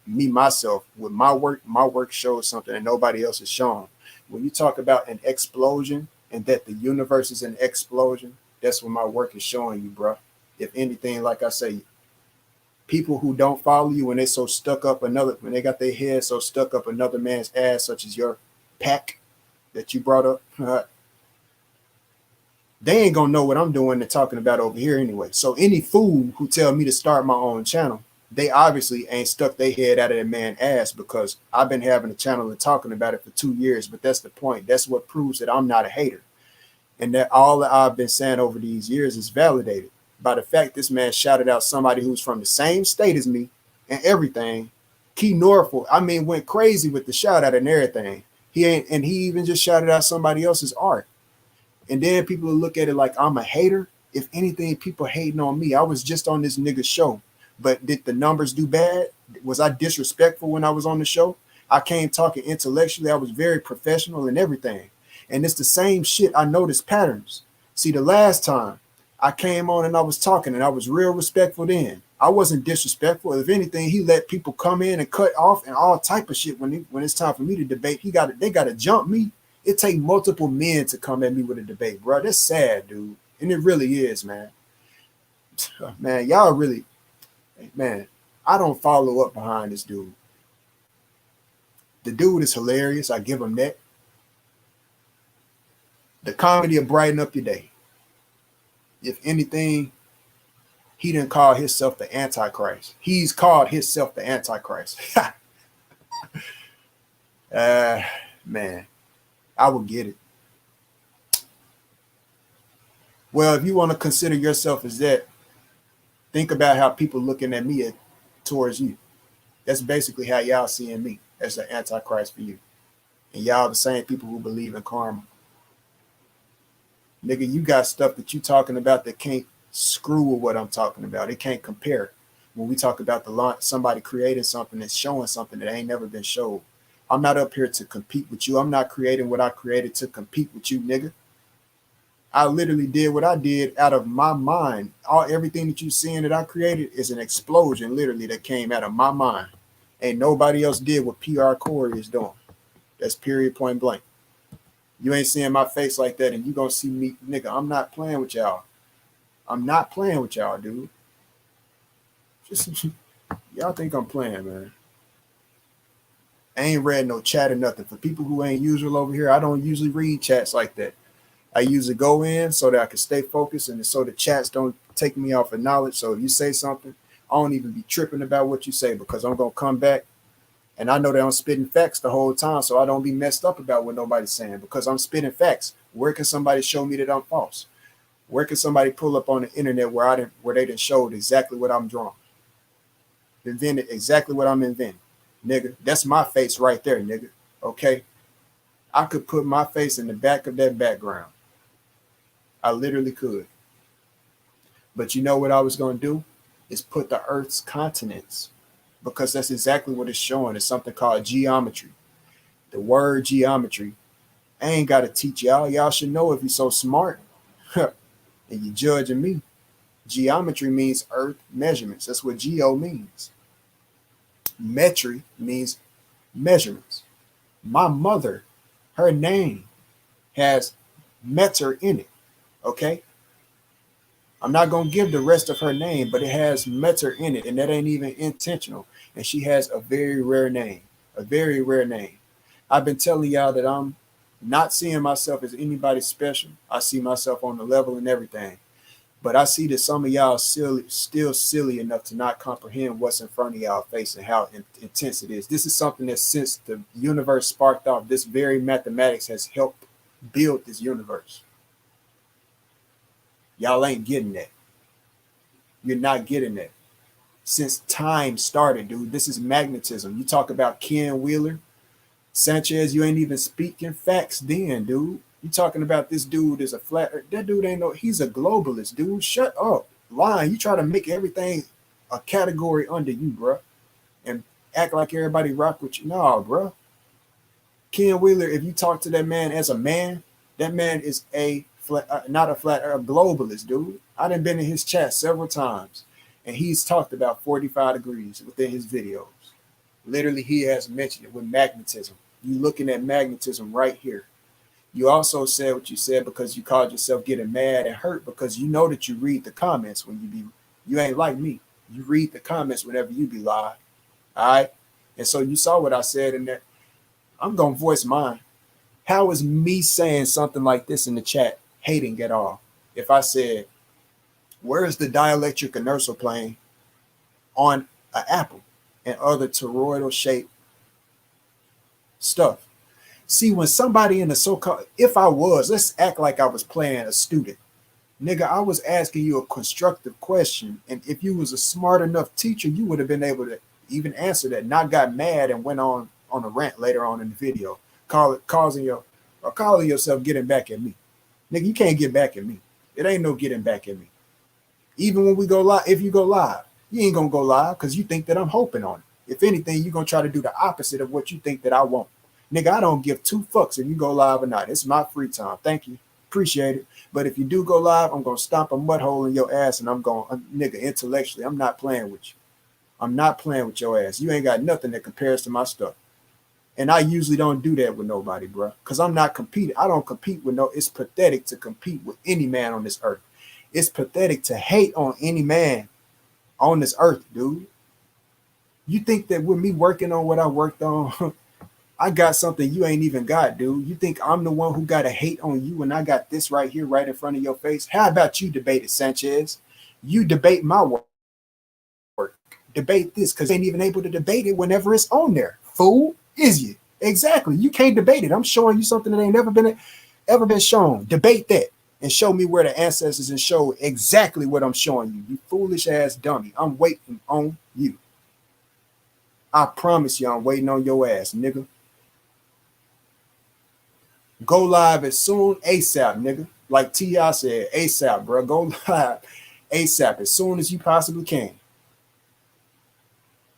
me myself with my work shows something that nobody else has shown. When you talk about an explosion and that the universe is an explosion, that's what my work is showing you, bro. If anything, like I say, people who don't follow you when they so stuck up when they got their head so stuck up another man's ass, such as your pack that you brought up, they ain't gonna know what I'm doing and talking about over here anyway. So any fool who tell me to start my own channel, they obviously ain't stuck their head out of that man's ass, because I've been having a channel and talking about it for 2 years. But that's the point. That's what proves that I'm not a hater, and that all that I've been saying over these years is validated by the fact this man shouted out somebody who's from the same state as me and everything. Key Norfolk, I mean, went crazy with the shout out and everything. He even just shouted out somebody else's art. And then people will look at it like I'm a hater. If anything, people hating on me. I was just on this nigga's show. But did the numbers do bad? Was I disrespectful when I was on the show? I came talking intellectually. I was very professional and everything. And it's the same shit. I noticed patterns. See, the last time I came on and I was talking and I was real respectful then. I wasn't disrespectful. If anything, he let people come in and cut off and all type of shit when it's time for me to debate. They got to jump me. It take multiple men to come at me with a debate, bro. That's sad, dude. And it really is, man. Man, y'all really, man, I don't follow up behind this dude. The dude is hilarious. I give him that. The comedy will brighten up your day. If anything, he didn't call himself the Antichrist. He's called himself the Antichrist. Man, I will get it. Well, if you want to consider yourself as that, think about how people looking at me towards you. That's basically how y'all seeing me as the Antichrist for you. And y'all the same people who believe in karma. Nigga, you got stuff that you talking about that can't screw with what I'm talking about. It can't compare. When we talk about somebody creating something that's showing something that ain't never been showed. I'm not up here to compete with you. I'm not creating what I created to compete with you, nigga. I literally did what I did out of my mind. Everything that you seeing that I created is an explosion, literally, that came out of my mind. Ain't nobody else did what PR Corey is doing. That's period, point blank. You ain't seeing my face like that, and you gonna see me, nigga. I'm not playing with y'all. I'm not playing with y'all, dude. Just y'all think I'm playing, man. I ain't read no chat or nothing. For people who ain't usual over here, I don't usually read chats like that. I usually go in so that I can stay focused and so the chats don't take me off of knowledge. So if you say something, I don't even be tripping about what you say, because I'm going to come back and I know that I'm spitting facts the whole time. So I don't be messed up about what nobody's saying, because I'm spitting facts. Where can somebody show me that I'm false? Where can somebody pull up on the internet where they done showed exactly what I'm drawing? Invented exactly what I'm inventing. Nigga, that's my face right there, nigga. Okay? I could put my face in the back of that background. I literally could. But you know what I was going to do? Is put the Earth's continents, because that's exactly what it's showing. It's something called geometry. The word geometry, I ain't got to teach y'all. Y'all should know if you're so smart and you're judging me. Geometry means earth measurements. That's what geo means. Metry means measurements. My mother, her name has meter in it. Okay. I'm not going to give the rest of her name, but it has meter in it, and that ain't even intentional. And she has a very rare name, a very rare name. I've been telling y'all that I'm not seeing myself as anybody special. I see myself on the level and everything. But I see that some of y'all still silly enough to not comprehend what's in front of y'all face and how intense it is. This is something that since the universe sparked off, this very mathematics has helped build this universe. Y'all ain't getting that. You're not getting that. Since time started, dude, this is magnetism. You talk about Ken Wheeler, SANCHEZ, you ain't even speaking facts then, dude. You talking about this dude is a flat earth. That dude ain't no, he's a globalist, dude. Shut up. Lying. You try to make everything a category under you, bro, and act like everybody rock with you. No, bro. Ken Wheeler, if you talk to that man as a man, that man is a not a flat earth, a globalist, dude. I done been in his chat several times, and he's talked about 45 degrees within his videos. Literally, he has mentioned it with magnetism. You looking at magnetism right here. You also said what you said because you called yourself getting mad and hurt because you know that you read the comments when you ain't like me. You read the comments whenever you be live. All right. And so you saw what I said in there. I'm going to voice mine. How is me saying something like this in the chat hating at all? If I said, where is the dielectric inertial plane on an apple and other toroidal shaped stuff? See, when somebody in the so-called, if I was, let's act like I was playing a student. Nigga, I was asking you a constructive question. And if you was a smart enough teacher, you would have been able to even answer that, not got mad and went on a rant later on in the video, calling yourself getting back at me. Nigga, you can't get back at me. It ain't no getting back at me. Even when we go live, if you go live, you ain't gonna go live because you think that I'm hoping on it. If anything, you're gonna try to do the opposite of what you think that I want. Nigga, I don't give two fucks if you go live or not. It's my free time. Thank you. Appreciate it. But if you do go live, I'm going to stomp a mud hole in your ass and I'm going, nigga, intellectually, I'm not playing with you. I'm not playing with your ass. You ain't got nothing that compares to my stuff. And I usually don't do that with nobody, bro, because I'm not competing. I don't compete with no, it's pathetic to compete with any man on this earth. It's pathetic to hate on any man on this earth, dude. You think that with me working on what I worked on, I got something you ain't even got, dude. You think I'm the one who got to hate on you when I got this right here, right in front of your face? How about you debate it, SANCHEZ? You debate my work. Debate this because you ain't even able to debate it whenever it's on there. Fool, is you? Exactly. You can't debate it. I'm showing you something that ain't ever been shown. Debate that and show me where the ancestors and show exactly what I'm showing you. You foolish ass dummy. I'm waiting on you. I promise you I'm waiting on your ass, nigga. Go live as soon ASAP, nigga. Like T.I. said, ASAP, bro. Go live ASAP as soon as you possibly can.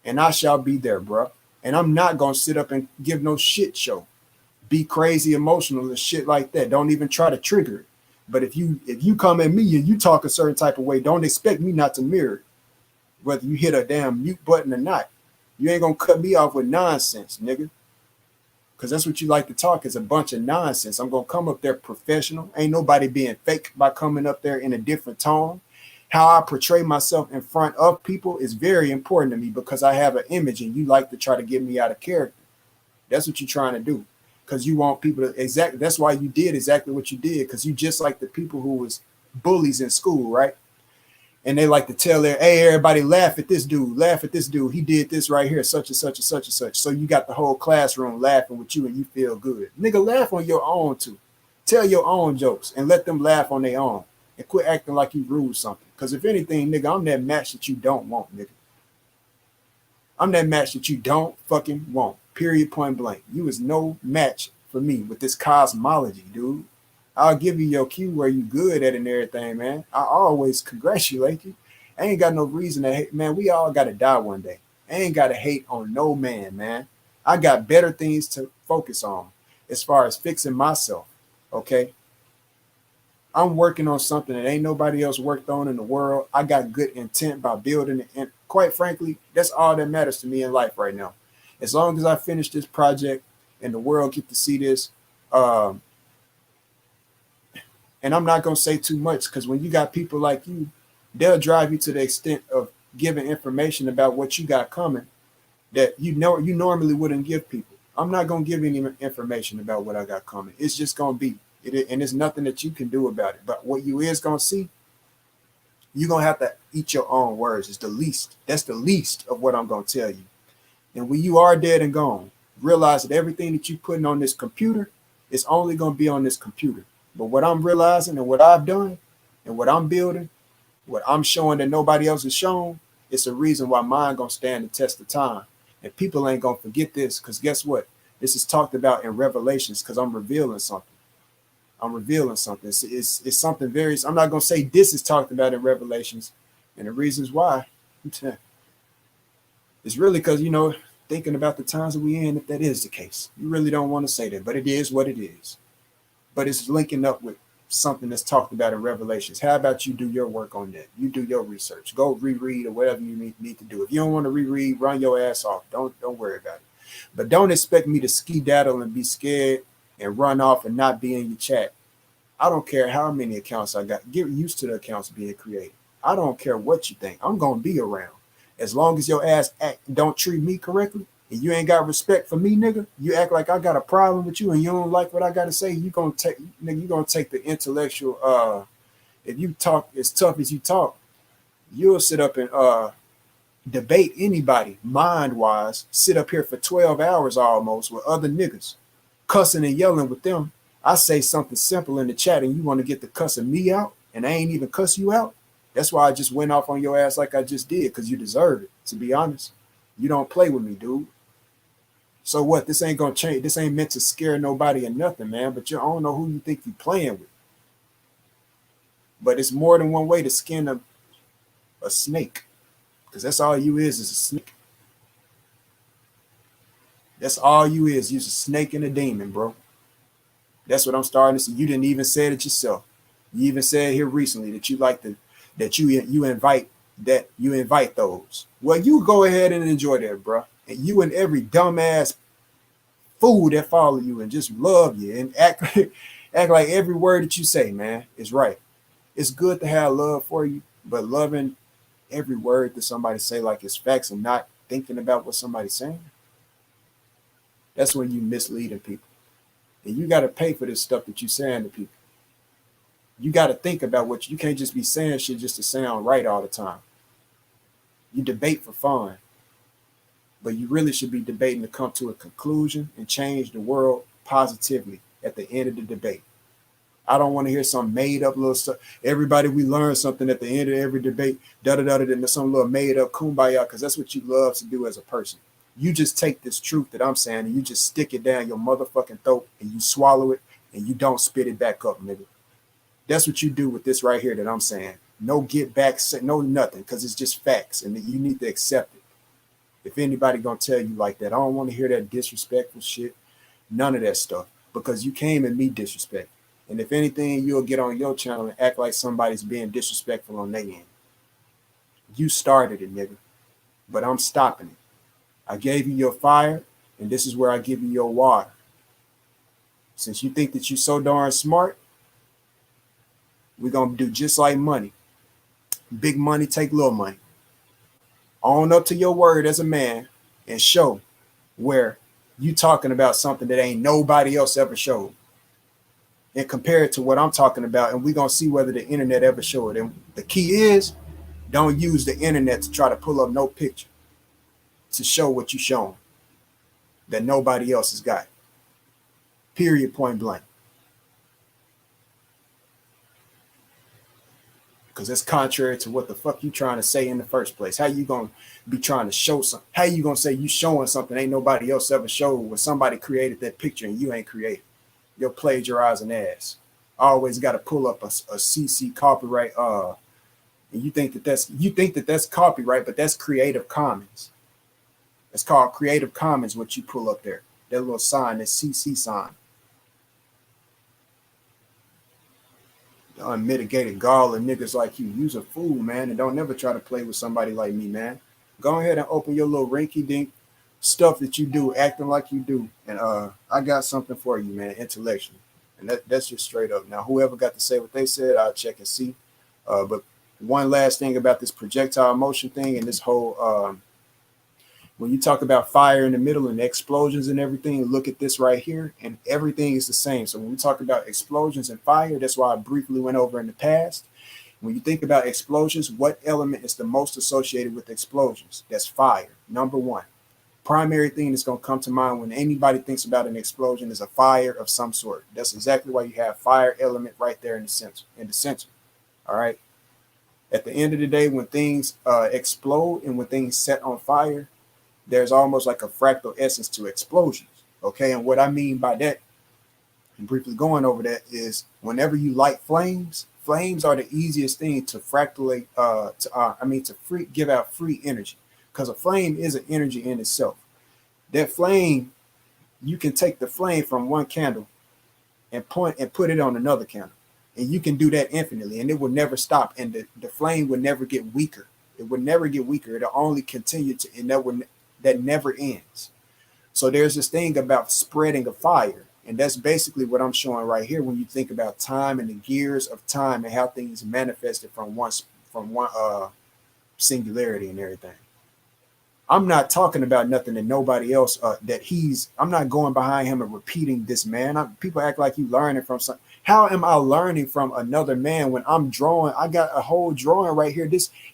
And I shall be there, bro. And I'm not going to sit up and give no shit show. Be crazy emotional and shit like that. Don't even try to trigger it. But if you come at me and you talk a certain type of way, don't expect me not to mirror it. Whether you hit a damn mute button or not. You ain't going to cut me off with nonsense, nigga. Because that's what you like to talk is a bunch of nonsense. I'm going to come up there professional. Ain't nobody being fake by coming up there in a different tone. How I portray myself in front of people is very important to me because I have an image and you like to try to get me out of character. That's what you're trying to do because you want people to that's why you did exactly what you did because you just like the people who was bullies in school, right? And they like to tell hey, everybody laugh at this dude, he did this right here, such and such and such and such. So you got the whole classroom laughing with you and you feel good. Nigga, laugh on your own too. Tell your own jokes and let them laugh on their own and quit acting like you rule something. Because if anything, nigga, I'm that match that you don't want, nigga. I'm that match that you don't fucking want, period, point blank. You is no match for me with this cosmology, dude. I'll give you your cue where you good at and everything, man. I always congratulate you. I ain't got no reason to hate, man. We all got to die one day. I ain't got to hate on no man, man. I got better things to focus on as far as fixing myself, okay? I'm working on something that ain't nobody else worked on in the world. I got good intent by building it. And quite frankly, that's all that matters to me in life right now. As long as I finish this project and the world get to see this, um, and I'm not gonna say too much because when you got people like you, they'll drive you to the extent of giving information about what you got coming that you normally wouldn't give people. I'm not gonna give any information about what I got coming. It's just gonna be it, and there's nothing that you can do about it. But what you is gonna see, you're gonna have to eat your own words. It's the least. That's the least of what I'm gonna tell you. And when you are dead and gone, realize that everything that you're putting on this computer is only gonna be on this computer. But what I'm realizing and what I've done and what I'm building, what I'm showing that nobody else has shown, it's a reason why mine gonna stand the test of time. And people ain't gonna forget this because guess what? This is talked about in Revelations because I'm revealing something. I'm revealing something. It's something very. I'm not gonna say this is talked about in Revelations, and the reasons why. It's really because thinking about the times that we in. If that is the case, you really don't want to say that, but it is what it is. But it's linking up with something that's talked about in Revelations. How about you do your work on that? You do your research. Go reread or whatever you need to do. If you don't want to reread, run your ass off. Don't worry about it. But don't expect me to skedaddle and be scared and run off and not be in your chat. I don't care how many accounts I got. Get used to the accounts being created. I don't care what you think. I'm gonna be around. As long as your ass don't treat me correctly and you ain't got respect for me, nigga, you act like I got a problem with you and you don't like what I gotta say, you gonna take the intellectual if you talk as tough as you talk, you'll sit up and debate anybody mind wise, sit up here for 12 hours almost with other niggas, cussing and yelling with them. I say something simple in the chat and you want to get the cussing me out and I ain't even cuss you out. That's why I just went off on your ass like I just did, because you deserve it, to be honest. You don't play with me, dude. So what? This ain't gonna change. This ain't meant to scare nobody or nothing, man. But you don't know who you think you playing with. But it's more than one way to skin a snake. Because that's all you is a snake. That's all you is. You're a snake and a demon, bro. That's what I'm starting to see. You didn't even say it yourself. You even said here recently that you like that you invite those. Well, you go ahead and enjoy that, bro. And you and every dumbass fool that follow you and just love you and act act like every word that you say, man, is right. It's good to have love for you, but loving every word that somebody say like it's facts and not thinking about what somebody's saying, that's when you misleading people. And you got to pay for this stuff that you saying to people. You got to think about what you can't just be saying shit just to sound right all the time. You debate for fun, but you really should be debating to come to a conclusion and change the world positively at the end of the debate. I don't want to hear some made up little stuff. Everybody, we learn something at the end of every debate, da some little made up kumbaya, because that's what you love to do as a person. You just take this truth that I'm saying and you just stick it down your motherfucking throat and you swallow it and you don't spit it back up, nigga. That's what you do with this right here that I'm saying. No get back, no nothing, because it's just facts and you need to accept it. If anybody gonna tell you like that, I don't want to hear that disrespectful shit. None of that stuff, because you came at me disrespect. And if anything, you'll get on your channel and act like somebody's being disrespectful on their end. You started it, nigga, but I'm stopping it. I gave you your fire, and this is where I give you your water. Since you think that you're so darn smart, we're gonna do just like money. Big money take little money. Own up to your word as a man and show where you talking about something that ain't nobody else ever showed. And compare it to what I'm talking about, and we're gonna see whether the internet ever showed it. And the key is, don't use the internet to try to pull up no picture to show what you showing that nobody else has got. Period, point blank. Because that's contrary to what the fuck you trying to say in the first place. How you gonna be trying to show something? How you gonna say you showing something ain't nobody else ever showed when somebody created that picture and you ain't created? You're plagiarizing ass. Always got to pull up a CC copyright. And you think that that's copyright, but that's Creative Commons. It's called Creative Commons. What you pull up there, that little sign, that CC sign. unmitigated gall of niggas like you. You's a fool, man, and don't never try to play with somebody like me, man. Go ahead and open your little rinky dink stuff that you do, acting like you do, and I got something for you, man, intellectually, and that's just straight up. Now, whoever got to say what they said, I'll check and see. But one last thing about this projectile motion thing and this whole when you talk about fire in the middle and explosions and everything, look at this right here, and everything is the same. So when we talk about explosions and fire, that's why I briefly went over in the past. When you think about explosions, what element is the most associated with explosions? That's fire, number one. Primary thing that's going to come to mind when anybody thinks about an explosion is a fire of some sort. That's exactly why you have fire element right there in the center. All right. At the end of the day, when things explode and when things set on fire, there's almost like a fractal essence to explosions. Okay. And what I mean by that, and briefly going over that, is whenever you light flames, flames are the easiest thing to fractalate, give out free energy, because a flame is an energy in itself. That flame, you can take the flame from one candle and point and put it on another candle, and you can do that infinitely, and it will never stop, and the flame will never get weaker. It will never get weaker. It'll only continue to, and that never ends. So there's this thing about spreading a fire, and that's basically what I'm showing right here. When you think about time and the gears of time and how things manifested from one singularity and everything. I'm not talking about nothing that nobody else I'm not going behind him and repeating this, man. People act like you learning from something. How am I learning from another man when I'm drawing? I got a whole drawing right here,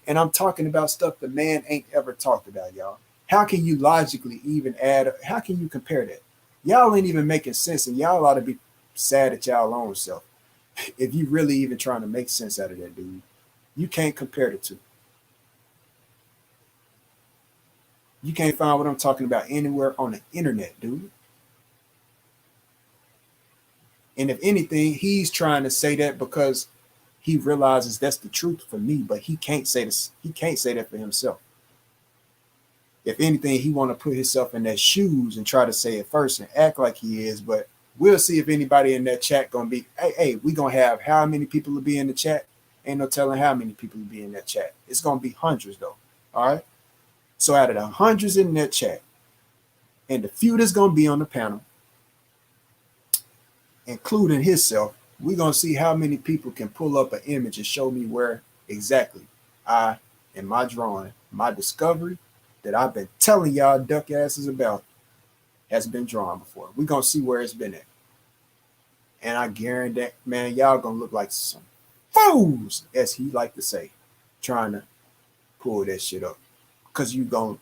and I'm talking about stuff the man ain't ever talked about, y'all. How can you logically even how can you compare that? Y'all ain't even making sense, and y'all ought to be sad at y'all own self if you really even trying to make sense out of that, dude. You can't compare the two. You can't find what I'm talking about anywhere on the internet, dude. And if anything, he's trying to say that because he realizes that's the truth for me, but he can't say this. He can't say that for himself. If anything, he want to put himself in their shoes and try to say it first and act like he is. But we'll see if anybody in that chat gonna be. Hey, we gonna have how many people will be in the chat? Ain't no telling how many people will be in that chat. It's gonna be hundreds though. All right. So out of the hundreds in that chat, and the few that's gonna be on the panel, including himself, we're gonna see how many people can pull up an image and show me where exactly I, in my drawing, my discovery that I've been telling y'all duck asses about has been drawn before. We're gonna see where it's been at. And I guarantee that, man, y'all gonna look like some fools, as he like to say, trying to pull that shit up. Cause y'all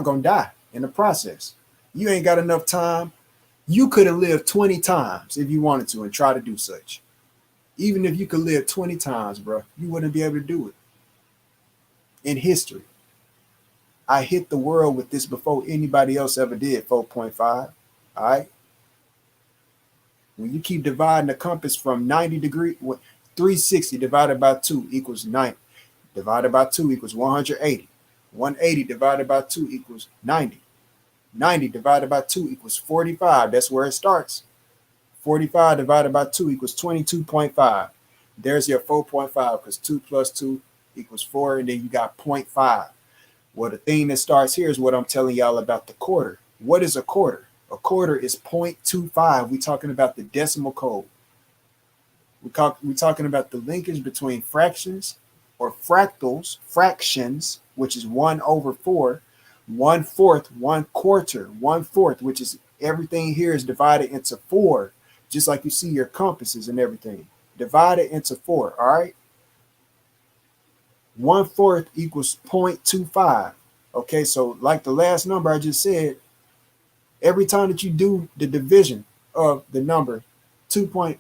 gonna die in the process. You ain't got enough time. You could have lived 20 times if you wanted to and try to do such. Even if you could live 20 times, bro, you wouldn't be able to do it. In history, I hit the world with this before anybody else ever did, 4.5. All right. When you keep dividing the compass from 90 degrees, 360 divided by 2 equals 90. Divided by 2 equals 180. 180 divided by 2 equals 90. 90 divided by 2 equals 45. That's where it starts. 45 divided by 2 equals 22.5. There's your 4.5, because 2 plus 2 equals 4, and then you got 0.5. Well, the thing that starts here is what I'm telling y'all about the quarter. What is a quarter? A quarter is 0.25. We're talking about the decimal code. We're talking about the linkage between fractions or fractals, fractions, which is 1/4, 1/4, 1/4, 1/4, which is everything here is divided into 4, just like you see your compasses and everything. Divided into 4, all right? 1/4 equals 0.25. Okay, so like the last number I just said, every time that you do the division of the number 2.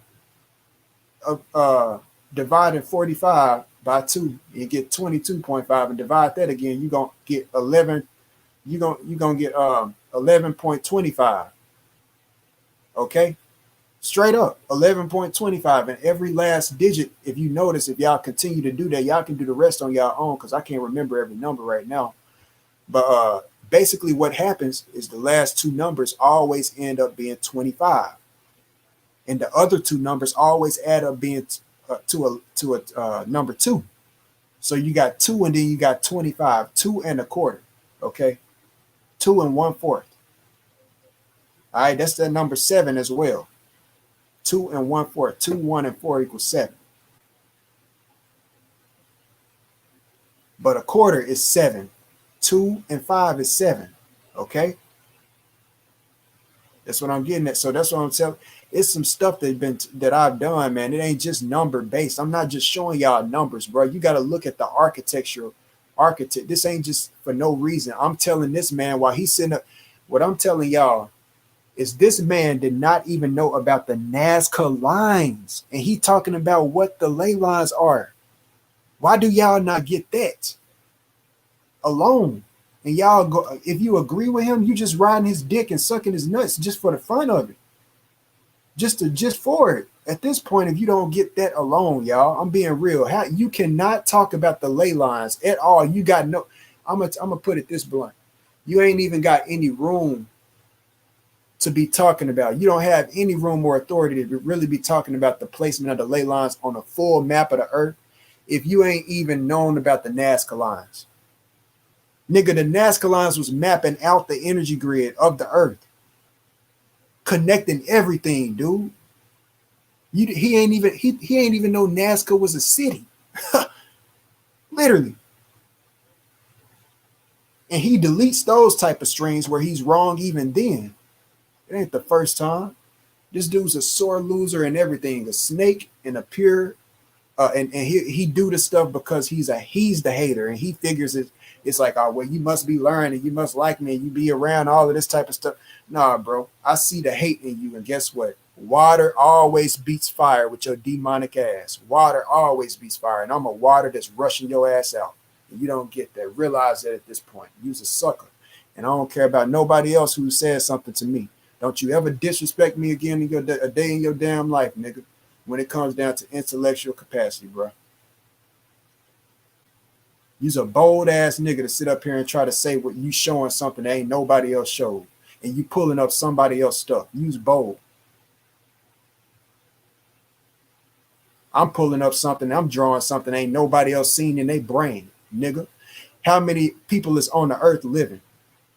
Dividing 45 by 2, you get 22.5, and divide that again, you're gonna get 11. You're gonna get 11.25. Okay, straight up 11.25, and every last digit. If you notice, if y'all continue to do that, y'all can do the rest on y'all own, because I can't remember every number right now. But basically, what happens is the last two numbers always end up being 25. And the other two numbers always add up being a number two. So you got 2 and then you got 25, 2 1/4. Okay, 2 1/4. All right, that's that number 7 as well. 2 1/4. 2, 1, and 4 equals 7. But a quarter is 7. 2 and 5 is 7. Okay, that's what I'm getting at. So that's what I'm telling. It's some stuff that I've done, man. It ain't just number based. I'm not just showing y'all numbers, bro. You got to look at the architecture. Architect. This ain't just for no reason. I'm telling this man while he's sitting up. What I'm telling y'all is this man did not even know about the Nazca lines, and he talking about what the ley lines are. Why do y'all not get that alone? And y'all go, if you agree with him, you just riding his dick and sucking his nuts just for the fun of it. Just for it. At this point, if you don't get that alone, y'all, I'm being real. How you cannot talk about the ley lines at all. You got no, I'm gonna put it this blunt. You ain't even got any room to be talking about. You don't have any room or authority to really be talking about the placement of the ley lines on a full map of the earth if you ain't even known about the Nazca lines. Nigga, the Nazca lines was mapping out the energy grid of the earth, connecting everything, dude. He ain't even know Nazca was a city. Literally. And he deletes those type of streams where he's wrong even then. It ain't the first time. This dude's a sore loser and everything, a snake and a pure and he do the stuff because he's the hater, and he figures it's like, oh well, you must be learning, you must like me, you be around all of this type of stuff. Nah, bro, I see the hate in you, and guess what? Water always beats fire with your demonic ass. Water always beats fire, and I'm a water that's rushing your ass out. And you don't get that. Realize that at this point. You's a sucker. And I don't care about nobody else who says something to me. Don't you ever disrespect me again in a day in your damn life, nigga, when it comes down to intellectual capacity, bro. You's a bold ass nigga to sit up here and try to say what you showing something that ain't nobody else showed. And you pulling up somebody else's stuff. You's bold. I'm pulling up something, I'm drawing something ain't nobody else seen in their brain, nigga. How many people is on the earth living?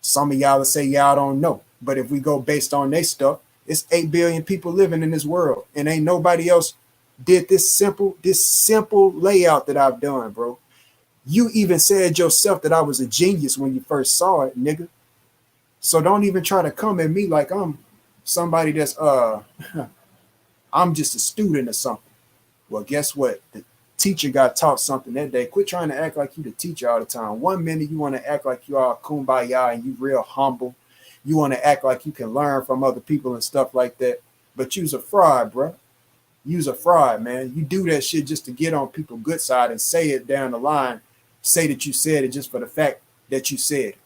Some of y'all will say y'all don't know. But if we go based on their stuff, it's 8 billion people living in this world. And ain't nobody else did this simple layout that I've done, bro. You even said yourself that I was a genius when you first saw it, nigga. So don't even try to come at me like I'm somebody that's I'm just a student or something. Well, guess what? The teacher got taught something that day. Quit trying to act like you the teacher all the time. 1 minute you want to act like you are kumbaya and you real humble. You want to act like you can learn from other people and stuff like that. But you's a fraud, bro. You's a fraud, man. You do that shit just to get on people's good side and say it down the line. Say that you said it just for the fact that you said it.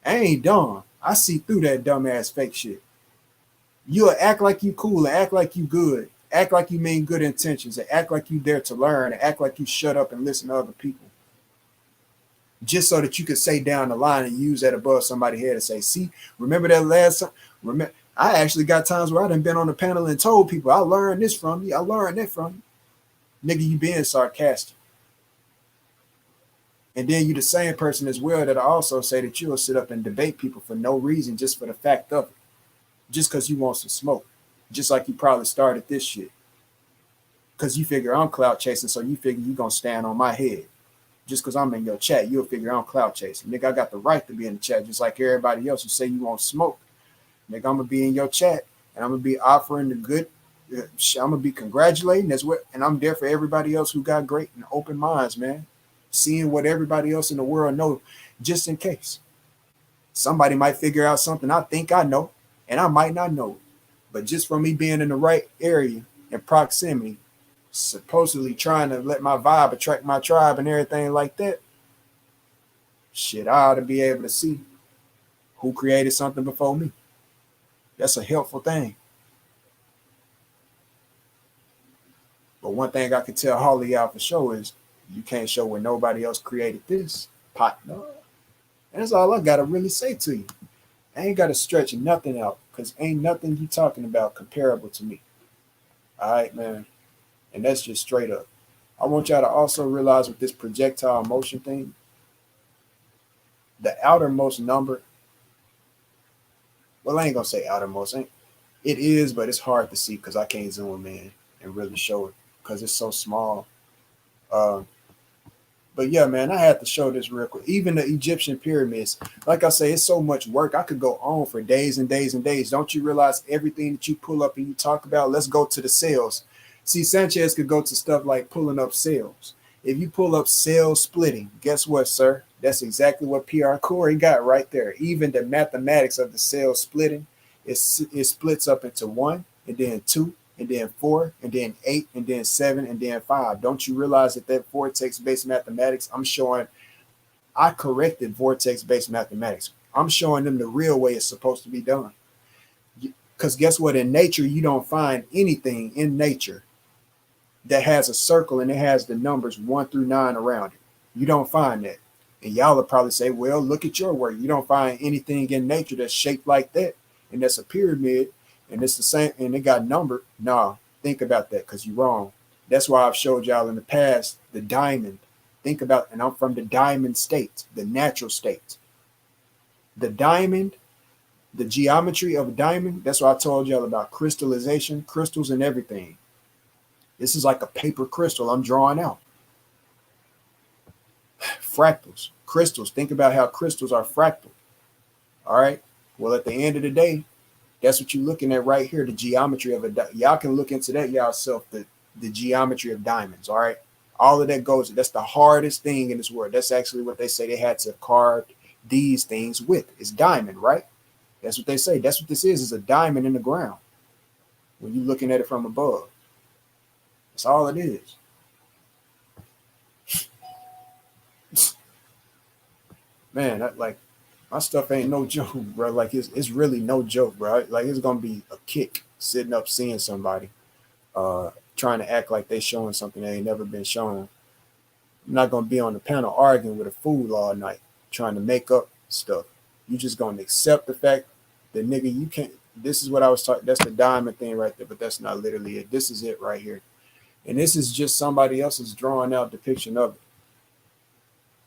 I ain't dumb. I see through that dumbass fake shit. You'll act like you cool and act like you good. Act like you mean good intentions, and act like you there to learn, and act like you shut up and listen to other people. Just so that you could say down the line and use that above somebody's head and say, see, remember that last time? Remember, I actually got times where I done been on the panel and told people, I learned this from you. I learned that from you. Nigga, you being sarcastic. And then you the same person as well that I also say that you'll sit up and debate people for no reason, just for the fact of it. Just because you want some smoke. Just like you probably started this shit. Because you figure I'm clout chasing, so you figure you're going to stand on my head. Just because I'm in your chat, you'll figure I'm clout chasing. Nigga, I got the right to be in the chat, just like everybody else who say you want smoke. Nigga, I'm going to be in your chat, and I'm going to be offering the good. I'm going to be congratulating as well. And I'm there for everybody else who got great and open minds, man. Seeing what everybody else in the world know, just in case. Somebody might figure out something I think I know, and I might not know. But just from me being in the right area and proximity, supposedly trying to let my vibe attract my tribe and everything like that, shit, I ought to be able to see who created something before me. That's a helpful thing. But one thing I can tell Holly out for sure is you can't show where nobody else created this, partner. And that's all I got to really say to you. I ain't got to stretch nothing out because ain't nothing you talking about comparable to me. All right, man. And that's just straight up. I want y'all to also realize with this projectile motion thing, the outermost number, well, I ain't gonna say outermost. It is, but it's hard to see because I can't zoom in and really show it because it's so small. Um, But yeah, man, I had to show this real quick. Even the Egyptian pyramids, like I say, it's so much work. I could go on for days and days and days. Don't you realize everything that you pull up and you talk about? Let's go to the cells. See, Sanchez could go to stuff like pulling up cells. If you pull up cell splitting, guess what, sir? That's exactly what PR Corey got right there. Even the mathematics of the cell splitting, it splits up into one and then two and then four, and then eight, and then seven, and then five. Don't you realize that that vortex-based mathematics, I'm showing, I corrected vortex-based mathematics. I'm showing them the real way it's supposed to be done. Because guess what? In nature, you don't find anything in nature that has a circle and it has the numbers 1 through 9 around it. You don't find that. And y'all will probably say, well, look at your work. You don't find anything in nature that's shaped like that. And that's a pyramid and it's the same and it got numbered. Nah, think about that because you're wrong. That's why I've showed y'all in the past the diamond. Think about, and I'm from the diamond state, the natural state. The diamond, the geometry of a diamond, that's why I told y'all about crystallization, crystals and everything. This is like a paper crystal I'm drawing out. Fractals, crystals. Think about how crystals are fractal. All right. Well, at the end of the day, that's what you're looking at right here. The geometry of a y'all can look into that yourself. The geometry of diamonds. All right. All of that goes. That's the hardest thing in this world. That's actually what they say they had to carve these things with. It's diamond, right? That's what they say. That's what this is a diamond in the ground. When you're looking at it from above, that's all it is. Man, like my stuff ain't no joke, bro. Like it's really no joke, bro. Like it's gonna be a kick sitting up seeing somebody trying to act like they showing something they ain't never been shown. I'm not gonna be on the panel arguing with a fool all night, trying to make up stuff. You just gonna accept the fact that nigga, you can't. This is what I was talking. That's the diamond thing right there, but that's not literally it. This is it right here, and this is just somebody else's drawing out depiction of it.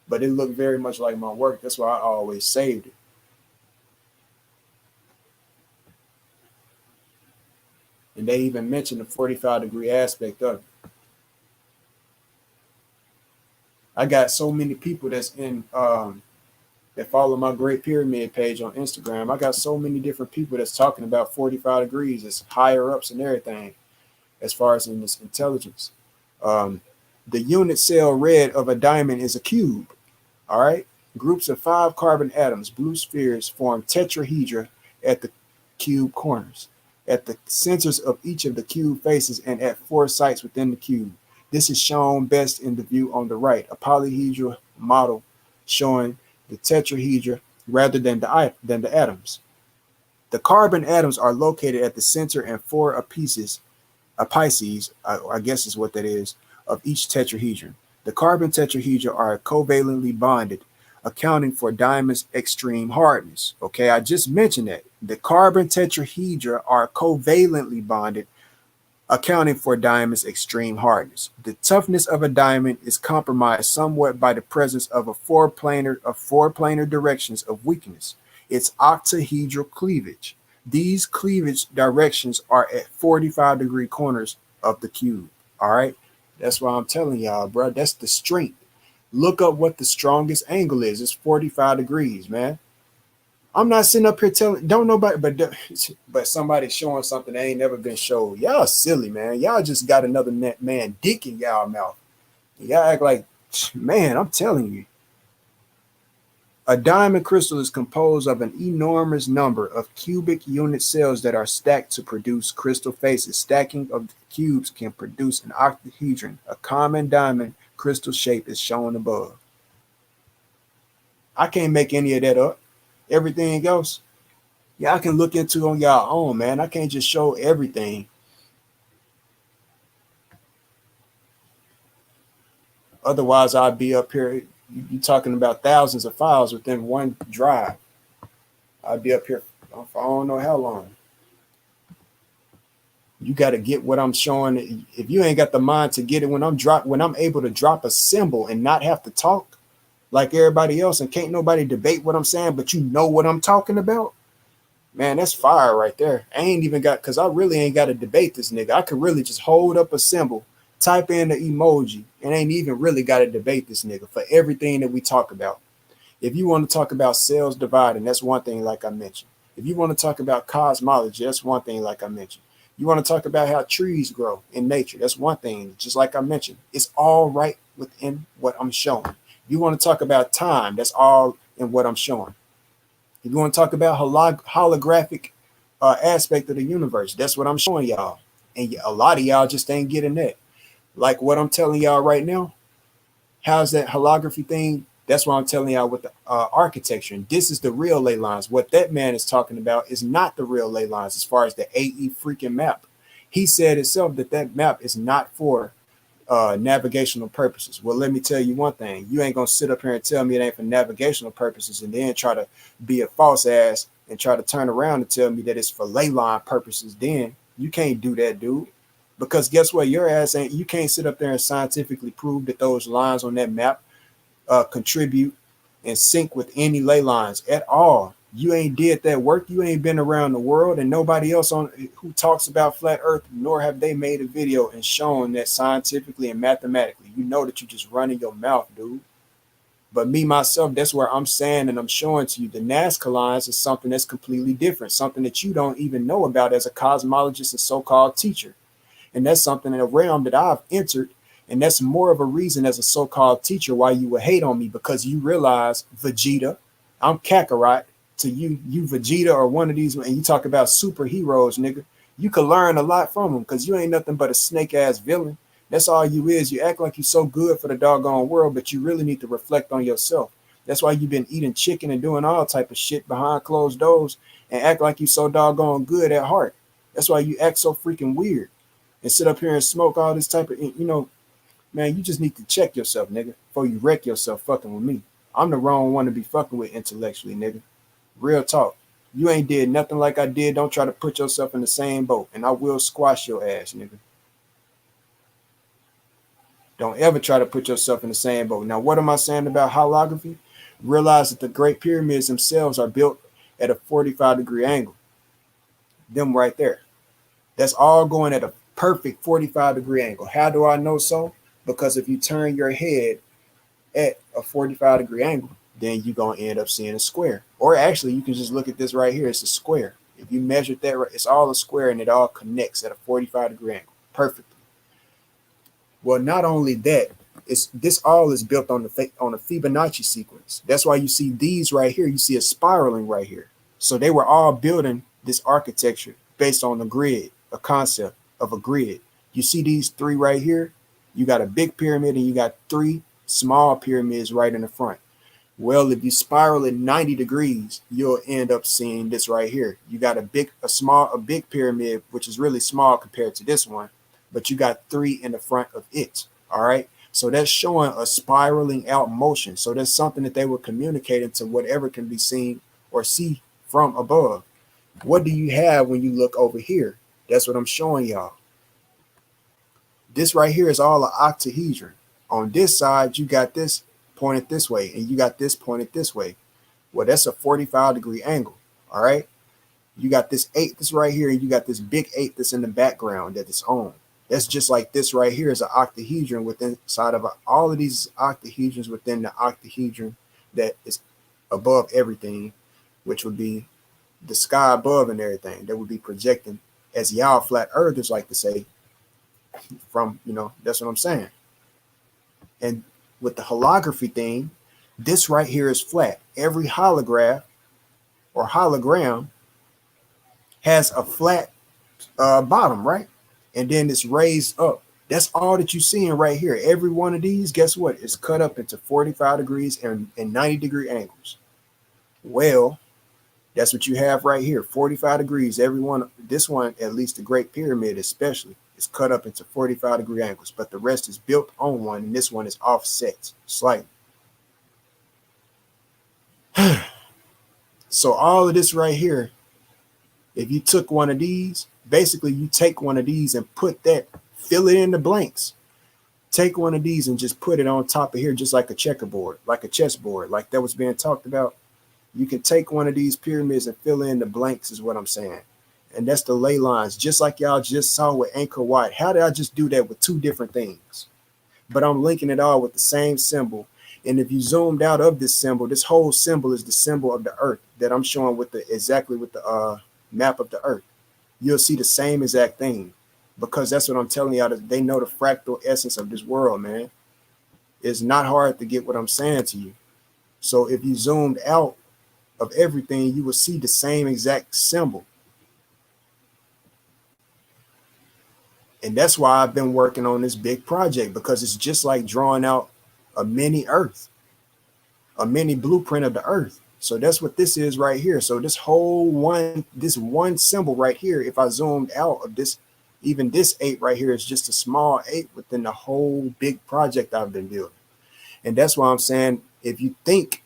But it looked very much like my work. That's why I always saved it. And they even mentioned the 45-degree aspect of it. I got so many people that's in that follow my Great Pyramid page on Instagram. I got so many different people that's talking about 45 degrees as higher ups and everything as far as in this intelligence. The unit cell red of a diamond is a cube. All right. Groups of 5 carbon atoms, blue spheres, form tetrahedra at the cube corners, at the centers of each of the cube faces, and at 4 sites within the cube. This is shown best in the view on the right, a polyhedral model showing the tetrahedra rather than the atoms. The carbon atoms are located at the center and 4 apices, I guess is what that is, of each tetrahedron. The carbon tetrahedra are covalently bonded, accounting for diamond's extreme hardness. Okay, I just mentioned that. The carbon tetrahedra are covalently bonded, accounting for diamond's extreme hardness. The toughness of a diamond is compromised somewhat by the presence of four planar directions of weakness. Its octahedral cleavage. These cleavage directions are at 45-degree corners of the cube. All right. That's why I'm telling y'all, bro. That's the strength. Look up what the strongest angle is. It's 45 degrees, man. I'm not sitting up here telling, don't nobody, but somebody showing something that ain't never been showed. Y'all silly, man. Y'all just got another man dick in y'all mouth. Y'all act like, man, I'm telling you. A diamond crystal is composed of an enormous number of cubic unit cells that are stacked to produce crystal faces. Stacking of the cubes can produce an octahedron. A common diamond crystal shape is shown above. I can't make any of that up. Everything else, y'all can look into on y'all own, man. I can't just show everything. Otherwise, I'd be up here. You talking about thousands of files within one drive. I'd be up here for I don't know how long. You got to get what I'm showing. If you ain't got the mind to get it when I'm able to drop a symbol and not have to talk like everybody else and can't nobody debate what I'm saying, but you know what I'm talking about, man, that's fire right there. I ain't even got, because I really ain't got to debate this nigga. I could really just hold up a symbol, type in the emoji, and ain't even really got to debate this nigga for everything that we talk about. If you want to talk about cells dividing, that's one thing, like I mentioned. If you want to talk about cosmology, that's one thing, like I mentioned. You want to talk about how trees grow in nature, that's one thing, just like I mentioned. It's all right within what I'm showing. If you want to talk about time, that's all in what I'm showing. If you want to talk about holographic aspect of the universe, that's what I'm showing y'all. And a lot of y'all just ain't getting that. Like what I'm telling y'all right now, how's that holography thing? That's what I'm telling y'all with the architecture. And this is the real ley lines. What that man is talking about is not the real ley lines as far as the AE freaking map. He said himself that that map is not for navigational purposes. Well, let me tell you one thing. You ain't going to sit up here and tell me it ain't for navigational purposes and then try to be a false ass and try to turn around and tell me that it's for ley line purposes. Then you can't do that, dude. Because guess what? Your ass ain't, you can't sit up there and scientifically prove that those lines on that map contribute and sync with any ley lines at all. You ain't did that work. You ain't been around the world, and nobody else on who talks about flat earth, nor have they made a video and shown that scientifically and mathematically. You know that you just running your mouth, dude. But me, myself, that's where I'm saying and I'm showing to you the Nazca lines is something that's completely different, something that you don't even know about as a cosmologist and so-called teacher. And that's something in a realm that I've entered. And that's more of a reason as a so-called teacher why you would hate on me, because you realize Vegeta, I'm Kakarot to you, you Vegeta or one of these, and you talk about superheroes, nigga. You could learn a lot from them because you ain't nothing but a snake ass villain. That's all you is. You act like you're so good for the doggone world, but you really need to reflect on yourself. That's why you've been eating chicken and doing all type of shit behind closed doors and act like you so doggone good at heart. That's why you act so freaking weird and sit up here and smoke all this type of, man, you just need to check yourself, nigga, before you wreck yourself fucking with me. I'm the wrong one to be fucking with intellectually, nigga. Real talk. You ain't did nothing like I did. Don't try to put yourself in the same boat, and I will squash your ass, nigga. Don't ever try to put yourself in the same boat. Now, what am I saying about holography? Realize that the Great Pyramids themselves are built at a 45-degree angle. Them right there. That's all going at a perfect 45-degree angle. How do I know so? Because if you turn your head at a 45-degree angle, then you're going to end up seeing a square. Or actually, you can just look at this right here. It's a square. If you measure that, it's all a square and it all connects at a 45-degree angle perfectly. Well, not only that, this all is built on a Fibonacci sequence. That's why you see these right here. You see a spiraling right here. So they were all building this architecture based on a grid, a concept of a grid. You see these three right here? You got a big pyramid and you got three small pyramids right in the front. Well, if you spiral at 90 degrees, you'll end up seeing this right here. You got a big pyramid, which is really small compared to this one, but you got three in the front of it. All right. So that's showing a spiraling out motion. So that's something that they were communicating to whatever can be seen or see from above. What do you have when you look over here? That's what I'm showing y'all. This right here is all an octahedron. On this side, you got this pointed this way, and you got this pointed this way. Well, that's a 45-degree angle. All right. You got this eighth that's right here, and you got this big eight that's in the background that it's on. That's just like this right here is an octahedron within inside of all of these octahedrons within the octahedron that is above everything, which would be the sky above and everything that would be projecting, as y'all flat earthers like to say, from, that's what I'm saying. And with the holography thing, this right here is flat. Every holograph or hologram has a flat bottom, right? And then it's raised up. That's all that you're seeing right here. Every one of these, guess what? It's cut up into 45 degrees and 90-degree angles. Well, that's what you have right here, 45 degrees. Every one, this one, at least the Great Pyramid especially, is cut up into 45-degree angles, but the rest is built on one, and this one is offset slightly. So all of this right here, if you took one of these, Basically, you take one of these and put that, fill it in the blanks. Take one of these and just put it on top of here, just like a checkerboard, like a chessboard, like that was being talked about. You can take one of these pyramids and fill in the blanks, is what I'm saying. And that's the ley lines, just like y'all just saw with Angkor Wat. How did I just do that with two different things? But I'm linking it all with the same symbol. And if you zoomed out of this symbol, this whole symbol is the symbol of the earth that I'm showing with the exactly with the map of the earth. You'll see the same exact thing, because that's what I'm telling y'all. That they know the fractal essence of this world, man. It's not hard to get what I'm saying to you. So if you zoomed out of everything, you will see the same exact symbol. And that's why I've been working on this big project, because it's just like drawing out a mini earth, a mini blueprint of the earth. So that's what this is right here. So this one symbol right here, if I zoomed out of this, even this 8 right here is just a small 8 within the whole big project I've been building. And that's why I'm saying, if you think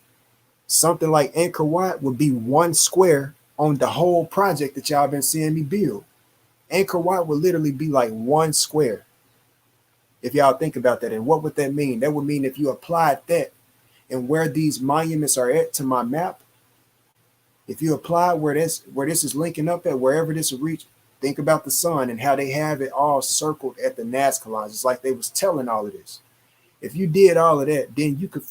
something like Angkor Wat would be one square on the whole project that y'all been seeing me build, Angkor Wat would literally be like one square. If y'all think about that, and what would that mean? That would mean if you applied that and where these monuments are at to my map, if you apply where this is linking up at, wherever this will reach, think about the sun and how they have it all circled at the Nazca lines. It's like they was telling all of this. If you did all of that, then you could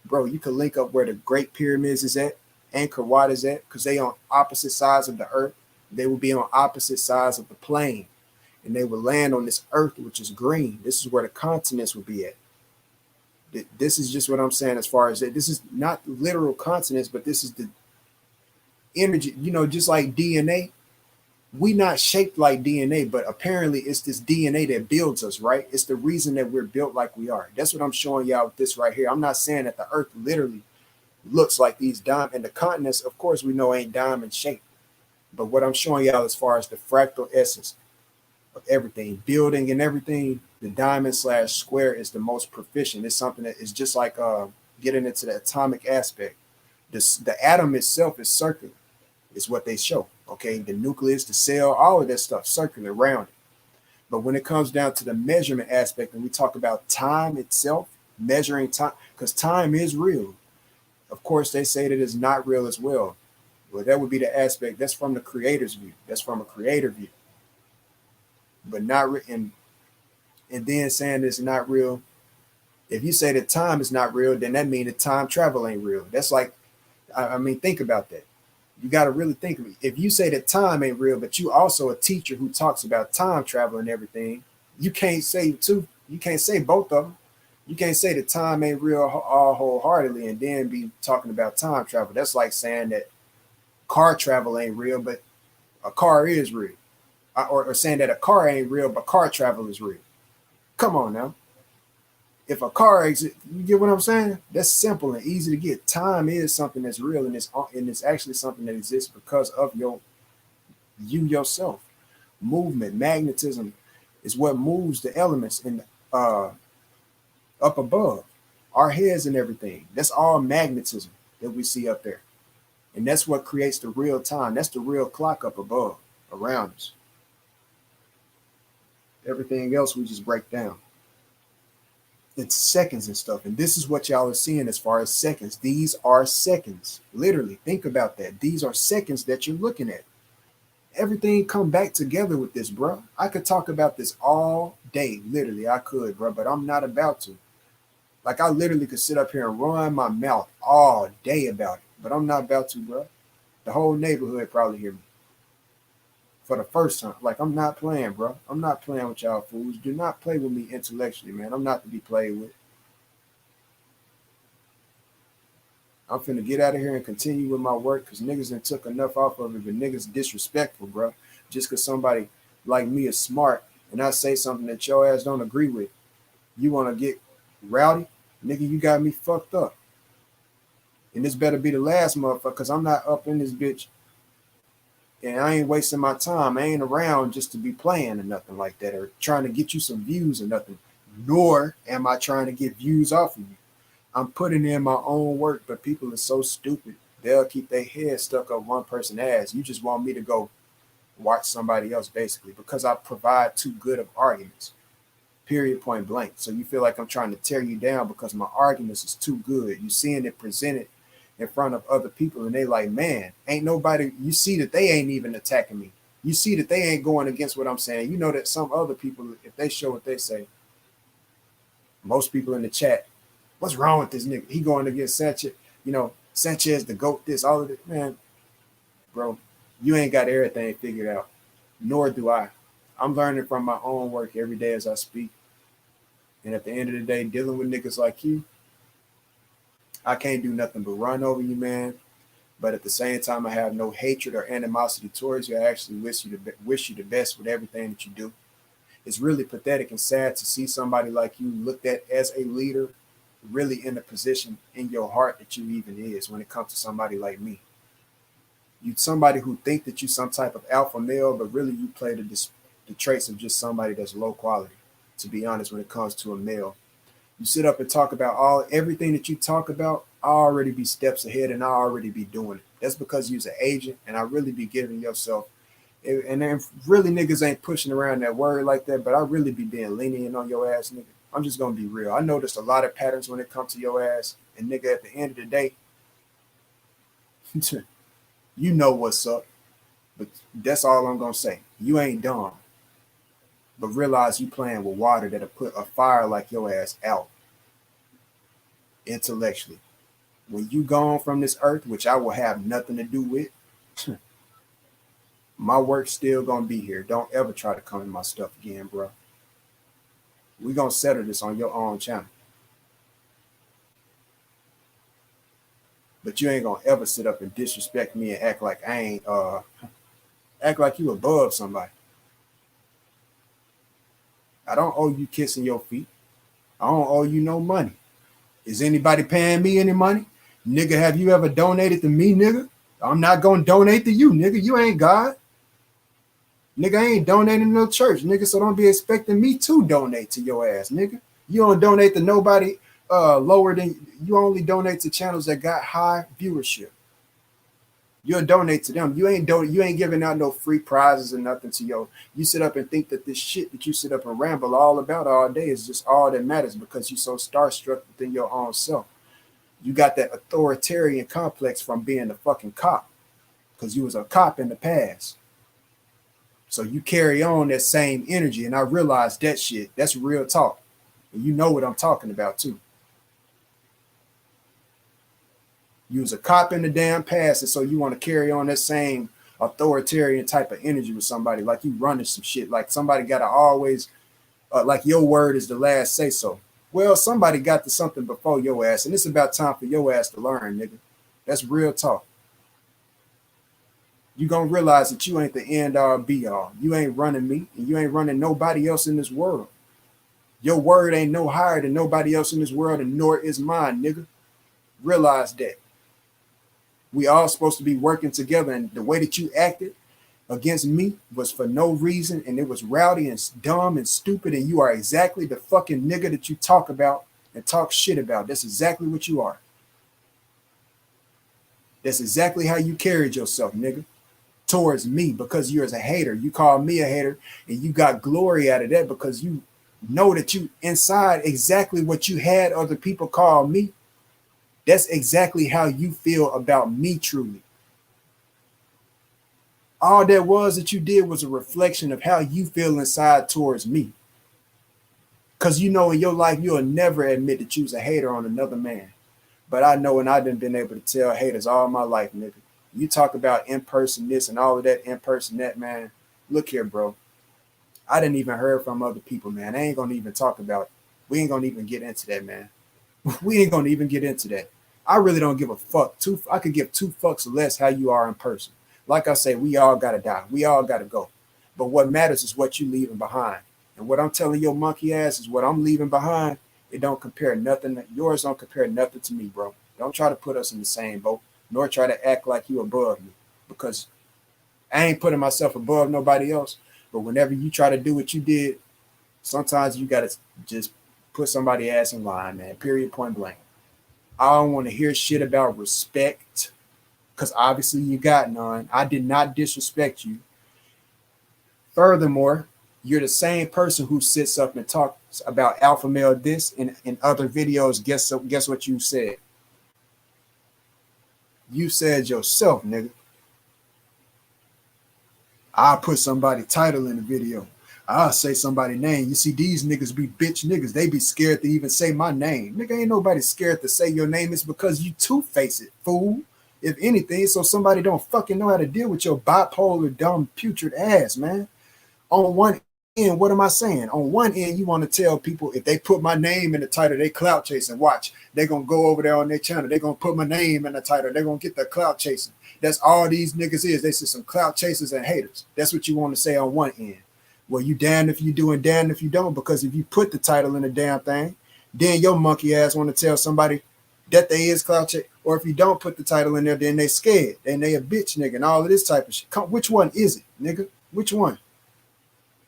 bro, you could link up where the Great Pyramids is at, Angkor Wat is at, because they on opposite sides of the earth. They will be on opposite sides of the plane, and they will land on this earth, which is green. This is where the continents will be at. This is just what I'm saying as far as that. This is not literal continents, but this is the energy, just like DNA. We not shaped like DNA, but apparently it's this DNA that builds us, right? It's the reason that we're built like we are. That's what I'm showing y'all with this right here. I'm not saying that the earth literally looks like these diamond, and the continents, of course, we know ain't diamond shaped. But what I'm showing y'all as far as the fractal essence of everything, building and everything, the diamond / square is the most proficient. It's something that is just like getting into the atomic aspect. The atom itself is circular, is what they show. Okay, the nucleus, the cell, all of that stuff circular around it. But when it comes down to the measurement aspect, and we talk about time itself, measuring time, because time is real. Of course, they say that it's not real as well. Well, that would be the aspect that's from the creator's view. That's from a creator view. But not and then saying it's not real. If you say that time is not real, then that means that time travel ain't real. That's like, I mean, think about that. You got to really think of it. If you say that time ain't real, but you also a teacher who talks about time travel and everything, you can't say both of them. You can't say that time ain't real all wholeheartedly and then be talking about time travel. That's like saying that car travel ain't real, but a car is real. Or saying that a car ain't real, but car travel is real. Come on now. If a car exists, you get what I'm saying? That's simple and easy to get. Time is something that's real, and it's actually something that exists because of you yourself. Movement, magnetism is what moves the elements in up above our heads and everything. That's all magnetism that we see up there, and that's what creates the real time. That's the real clock up above around us. Everything else we just break down. It's seconds and stuff. And this is what y'all are seeing as far as seconds. These are seconds. Literally, think about that. These are seconds that you're looking at. Everything come back together with this, bro. I could talk about this all day. Literally, I could, bro, but I'm not about to. Like, I literally could sit up here and run my mouth all day about it, but I'm not about to, bro. The whole neighborhood probably hear me. For the first time. Like, I'm not playing, bro. I'm not playing with y'all fools. Do not play with me intellectually, man. I'm not to be played with. I'm finna get out of here and continue with my work because niggas done took enough off of it, but niggas disrespectful, bro. Just because somebody like me is smart and I say something that your ass don't agree with, you want to get rowdy? Nigga, you got me fucked up. And this better be the last motherfucker because I'm not up in this bitch. And I ain't wasting my time. I ain't around just to be playing or nothing like that or trying to get you some views or nothing. Nor am I trying to get views off of you. I'm putting in my own work, but people are so stupid. They'll keep their head stuck up one person's ass. You just want me to go watch somebody else basically because I provide too good of arguments. Period, point blank. So you feel like I'm trying to tear you down because my arguments is too good. You seeing it presented in front of other people and they like, man, ain't nobody, you see that they ain't even attacking me. You see that they ain't going against what I'm saying. You know that some other people, if they show what they say, most people in the chat, what's wrong with this nigga? He going against Sanchez, Sanchez the GOAT, this, all of it. Man, bro, you ain't got everything figured out, nor do I. I'm learning from my own work every day as I speak. And at the end of the day, dealing with niggas like you, I can't do nothing but run over you, man. But at the same time, I have no hatred or animosity towards you. I actually wish you the best with everything that you do. It's really pathetic and sad to see somebody like you looked at as a leader, really in a position in your heart that you even is when it comes to somebody like me. You somebody who think that you some type of alpha male, but really you play the traits of just somebody that's low quality. To be honest, when it comes to a male, you sit up and talk about everything that you talk about. I already be steps ahead, and I already be doing it. That's because you're an agent, and I really be giving yourself. And then really niggas ain't pushing around that word like that, but I really be being lenient on your ass, nigga. I'm just gonna be real. I noticed a lot of patterns when it comes to your ass, and nigga, at the end of the day, you know what's up. But that's all I'm gonna say. You ain't dumb, but realize you playing with water that'll put a fire like your ass out intellectually. When you gone from this earth, which I will have nothing to do with, my work's still gonna be here. Don't ever try to come in my stuff again, bro. We gonna settle this on your own channel. But you ain't gonna ever sit up and disrespect me and act like I ain't act like you above somebody. I don't owe you kissing your feet. I don't owe you no money. Is anybody paying me any money? Nigga, have you ever donated to me, nigga? I'm not gonna donate to you, nigga. You ain't God. Nigga, I ain't donating to no church, nigga, so don't be expecting me to donate to your ass, nigga. You don't donate to nobody lower than, you only donate to channels that got high viewership. You'll donate to them. You ain't giving out no free prizes or nothing to your. You sit up and think that this shit that you sit up and ramble all about all day is just all that matters because you're so starstruck within your own self. You got that authoritarian complex from being a fucking cop because you was a cop in the past. So you carry on that same energy. And I realized that shit, that's real talk. And you know what I'm talking about too. You was a cop in the damn past, and so you want to carry on that same authoritarian type of energy with somebody, like you running some shit, like somebody got to always, like your word is the last say so. Well, somebody got to something before your ass, and it's about time for your ass to learn, nigga. That's real talk. You gonna realize that you ain't the end all be all. You ain't running me, and you ain't running nobody else in this world. Your word ain't no higher than nobody else in this world, and nor is mine, nigga. Realize that. We all supposed to be working together, and the way that you acted against me was for no reason, and it was rowdy and dumb and stupid, and you are exactly the fucking nigga that you talk about and talk shit about. That's exactly what you are. That's exactly how you carried yourself, nigga, towards me, because you're as a hater. You call me a hater, and you got glory out of that because you know that you inside exactly what you had other people call me. That's exactly how you feel about me truly. All that was that you did was a reflection of how you feel inside towards me. Because you know in your life, you'll never admit that you was a hater on another man. But I know, and I've been able to tell haters all my life, nigga. You talk about in-person this and all of that, in-person that, man. Look here, bro. I didn't even hear from other people, man. I ain't going to even talk about it. We ain't going to even get into that, man. We ain't going to even get into that. I really don't give a fuck. I could give two fucks less how you are in person. Like I say, we all got to die. We all got to go. But what matters is what you leaving behind. And what I'm telling your monkey ass is what I'm leaving behind. It don't compare nothing. Yours don't compare nothing to me, bro. Don't try to put us in the same boat, nor try to act like you above me, because I ain't putting myself above nobody else. But whenever you try to do what you did, sometimes you got to just put somebody ass in line, man. Period, point blank. I don't want to hear shit about respect, because obviously you got none. I did not disrespect you. Furthermore, you're the same person who sits up and talks about alpha male this in other videos. Guess what you said? You said yourself, nigga, I'll put somebody title in the video. I'll say somebody name. You see, these niggas be bitch niggas. They be scared to even say my name. Nigga, ain't nobody scared to say your name. It's because you two-face it, fool. If anything, so somebody don't fucking know how to deal with your bipolar, dumb, putrid ass, man. On one end, what am I saying? On one end, you want to tell people if they put my name in the title, they clout chasing. Watch, they're going to go over there on their channel. They're going to put my name in the title. They're going to get the clout chasing. That's all these niggas is. They say some clout chasers and haters. That's what you want to say on one end. Well, you damned if you do and damned if you don't, because if you put the title in the damn thing, then your monkey ass want to tell somebody that they is clout chasing. Or if you don't put the title in there, then they scared. Then they a bitch nigga and all of this type of shit. Which one is it, nigga? Which one?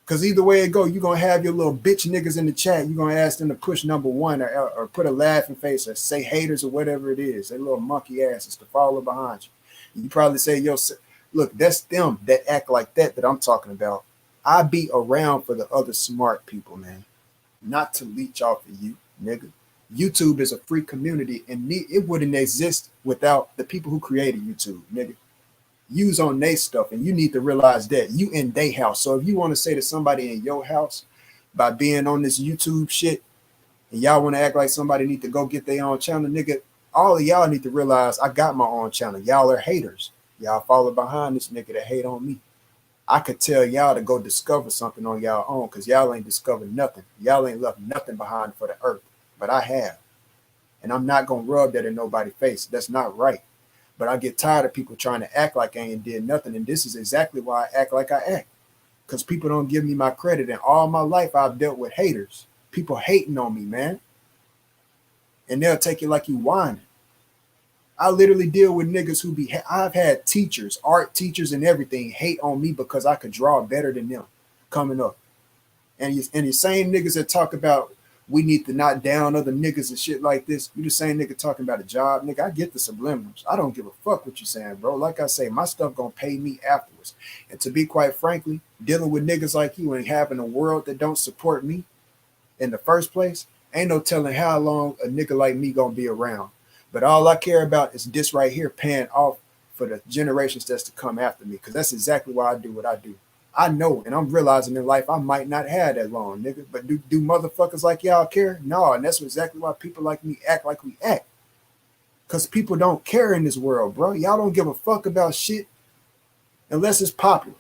Because either way it go, you're going to have your little bitch niggas in the chat. You're going to ask them to push number one or put a laughing face or say haters or whatever it is. They little monkey asses to follow behind you. You probably say, yo, look, that's them that act like that I'm talking about. I be around for the other smart people, man. Not to leech off of you, nigga. YouTube is a free community, and it wouldn't exist without the people who created YouTube, nigga. Use on their stuff, and you need to realize that you in their house. So if you want to say to somebody in your house by being on this YouTube shit, and y'all want to act like somebody need to go get their own channel, nigga, all of y'all need to realize I got my own channel. Y'all are haters. Y'all follow behind this nigga that hate on me. I could tell y'all to go discover something on y'all own, because y'all ain't discovered nothing. Y'all ain't left nothing behind for the earth, but I have. And I'm not going to rub that in nobody's face. That's not right. But I get tired of people trying to act like I ain't did nothing. And this is exactly why I act like I act. Because people don't give me my credit. And all my life, I've dealt with haters. People hating on me, man. And they'll take it like you whining. I literally deal with niggas who be, I've had teachers, art teachers and everything hate on me because I could draw better than them coming up. And the same niggas that talk about we need to knock down other niggas and shit like this. You the same nigga talking about a job, nigga. I get the subliminals. I don't give a fuck what you saying, bro. Like I say, my stuff gonna pay me afterwards. And to be quite frankly, dealing with niggas like you and having a world that don't support me in the first place, ain't no telling how long a nigga like me gonna be around. But all I care about is this right here paying off for the generations that's to come after me, because that's exactly why I do what I do. I know, and I'm realizing in life I might not have that long, nigga. But do motherfuckers like y'all care? No, and that's exactly why people like me act like we act. Because people don't care in this world, bro. Y'all don't give a fuck about shit unless it's popular.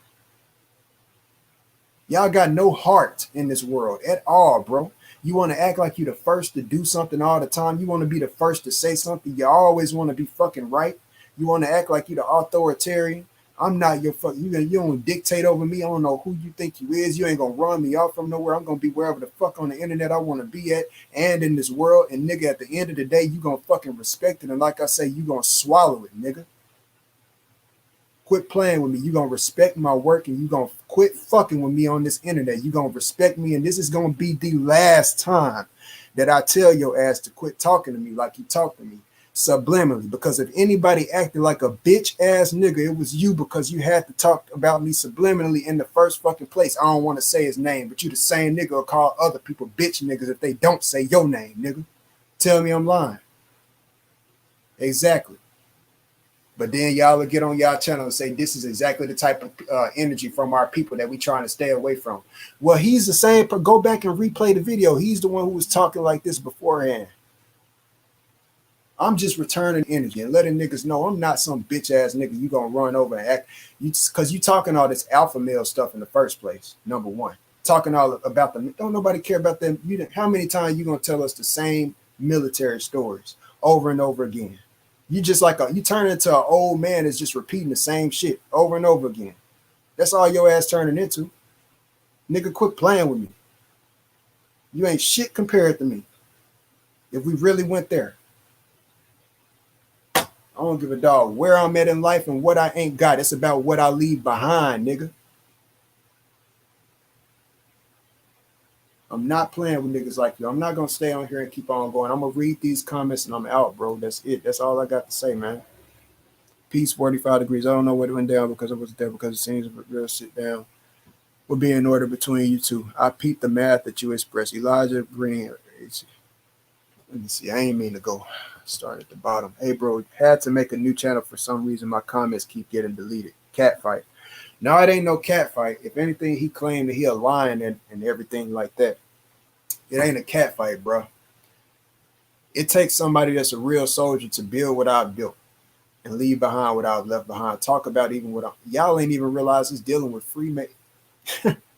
Y'all got no heart in this world at all, bro. You want to act like you're the first to do something all the time. You want to be the first to say something. You always want to be fucking right. You want to act like you're the authoritarian. I'm not your fuck. You don't dictate over me. I don't know who you think you is. You ain't gonna run me off from nowhere. I'm gonna be wherever the fuck on the internet I want to be at and in this world. And nigga, at the end of the day, you gonna fucking respect it. And like I say, you gonna swallow it, nigga. Quit playing with me. You gonna respect my work, and you gonna quit fucking with me on this internet. You gonna respect me, and this is gonna be the last time that I tell your ass to quit talking to me like you talk to me. Subliminally, because if anybody acted like a bitch ass nigga, it was you, because you had to talk about me subliminally in the first fucking place. I don't want to say his name, but you the same nigga will call other people bitch niggas if they don't say your name, nigga. Tell me I'm lying. Exactly. But then y'all will get on y'all channel and say this is exactly the type of energy from our people that we trying to stay away from. Well, he's the same. Go back and replay the video. He's the one who was talking like this beforehand. I'm just returning energy and letting niggas know I'm not some bitch ass nigga you gonna run over and act, because you talking all this alpha male stuff in the first place. Number one, talking all about them. Don't nobody care about them. How many times you gonna tell us the same military stories over and over again? You just like you turn into an old man that's just repeating the same shit over and over again. That's all your ass turning into. Nigga, quit playing with me. You ain't shit compared to me. If we really went there. I don't give a dog where I'm at in life and what I ain't got. It's about what I leave behind, nigga. I'm not playing with niggas like you. I'm not going to stay on here and keep on going. I'm going to read these comments and I'm out, bro. That's it. That's all I got to say, man. Peace, 45 degrees. I don't know what went down because I wasn't there, because it seems real sit down. will be in order between you two. I peeped the math that you expressed. Elijah Green. Let me see. I ain't mean to go start at the bottom. Hey, bro, had to make a new channel for some reason. My comments keep getting deleted. Cat fight. No, it ain't no cat fight. If anything, he claimed that he a lion and everything like that. It ain't a cat fight, bro. It takes somebody that's a real soldier to build what I've built and leave behind what I've left behind. Talk about even what y'all ain't even realize is dealing with Freemason.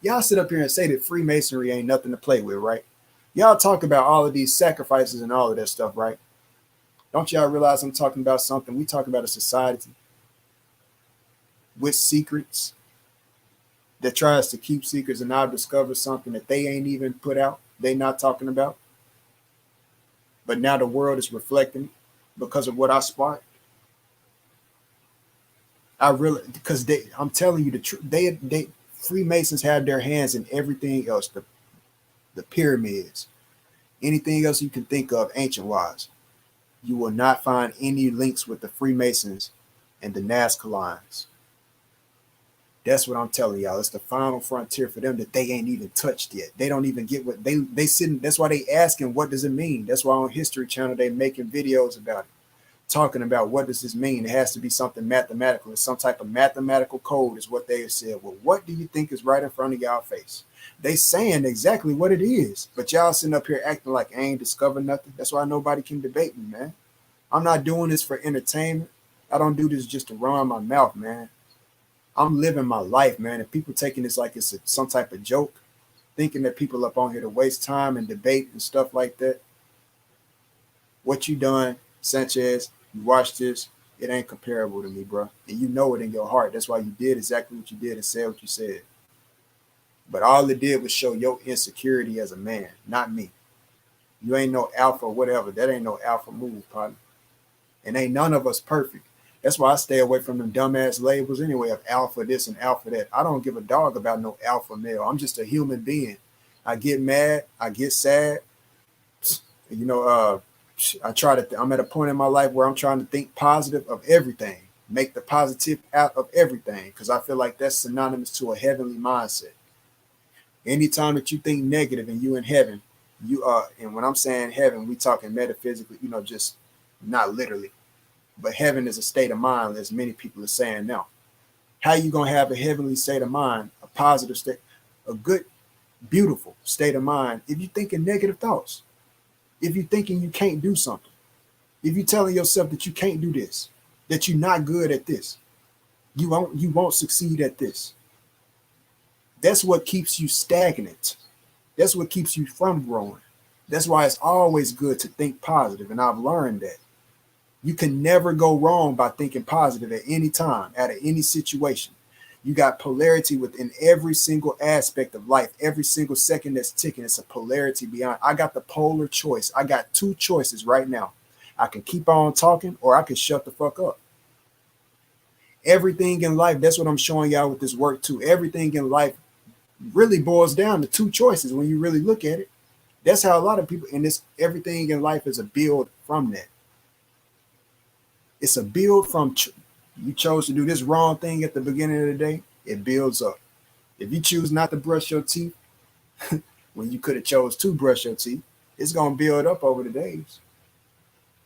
Y'all sit up here and say that Freemasonry ain't nothing to play with, right? Y'all talk about all of these sacrifices and all of that stuff, right? Don't y'all realize I'm talking about something? We talk about a society with secrets that tries to keep secrets, and I've discovered something that they ain't even put out. They not talking about. But now the world is reflecting because of what I sparked. I really, because I'm telling you the truth. They Freemasons have their hands in everything else. The pyramids, anything else you can think of, ancient wise. You will not find any links with the Freemasons and the Nazca lines. That's what I'm telling y'all. It's the final frontier for them that they ain't even touched yet. They don't even get what they sitting. That's why they asking, what does it mean? That's why on History Channel they making videos about it, talking about what does this mean. It has to be something mathematical. It's some type of mathematical code is what they have said. Well, what do you think is right in front of y'all face? They saying exactly what it is, but y'all sitting up here acting like I ain't discovered nothing. That's why nobody can debate me, man. I'm not doing this for entertainment. I don't do this just to run my mouth, man. I'm living my life, man. And people taking this like it's some type of joke, thinking that people up on here to waste time and debate and stuff like that. What you done, Sanchez, you watch this, it ain't comparable to me, bro. And you know it in your heart. That's why you did exactly what you did and said what you said. But all it did was show your insecurity as a man, not me. You ain't no alpha or whatever. That ain't no alpha move, partner. And ain't none of us perfect. That's why I stay away from them dumbass labels anyway of alpha this and alpha that. I don't give a dog about no alpha male. I'm just a human being. I get mad. I get sad. You know, I try to, I'm at a point in my life where I'm trying to think positive of everything, make the positive out of everything, because I feel like that's synonymous to a heavenly mindset. Anytime that you think negative and you in heaven, you are, and when I'm saying heaven, we talking metaphysically, you know, just not literally. But heaven is a state of mind, as many people are saying now. How you gonna have a heavenly state of mind, a positive state, a good, beautiful state of mind if you thinking negative thoughts? If you thinking you can't do something, if you telling yourself that you can't do this, that you're not good at this, you won't succeed at this. That's what keeps you stagnant. That's what keeps you from growing. That's why it's always good to think positive, and I've learned that. You can never go wrong by thinking positive at any time, out of any situation. You got polarity within every single aspect of life. Every single second that's ticking, it's a polarity beyond. I got the polar choice. I got two choices right now. I can keep on talking or I can shut the fuck up. Everything in life, that's what I'm showing y'all with this work too. Everything in life really boils down to two choices when you really look at it. That's how a lot of people, and this everything in life is a build from that. It's a build from you chose to do this wrong thing at the beginning of the day, it builds up. If you choose not to brush your teeth when you could have chose to brush your teeth, it's going to build up over the days.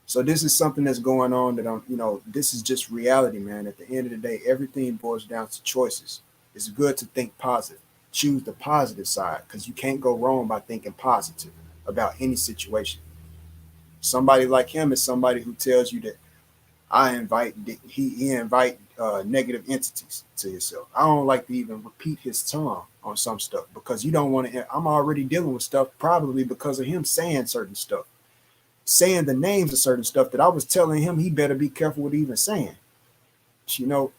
So this is something that's going on that I'm, you know, this is just reality, man. At the end of the day, everything boils down to choices. It's good to think positive. Choose the positive side because you can't go wrong by thinking positive about any situation. Somebody like him is somebody who tells you that I invite he invite negative entities to yourself. I don't like to even repeat his tongue on some stuff because you don't want to. I'm already dealing with stuff probably because of him saying certain stuff, saying the names of certain stuff that I was telling him he better be careful with even saying. You know,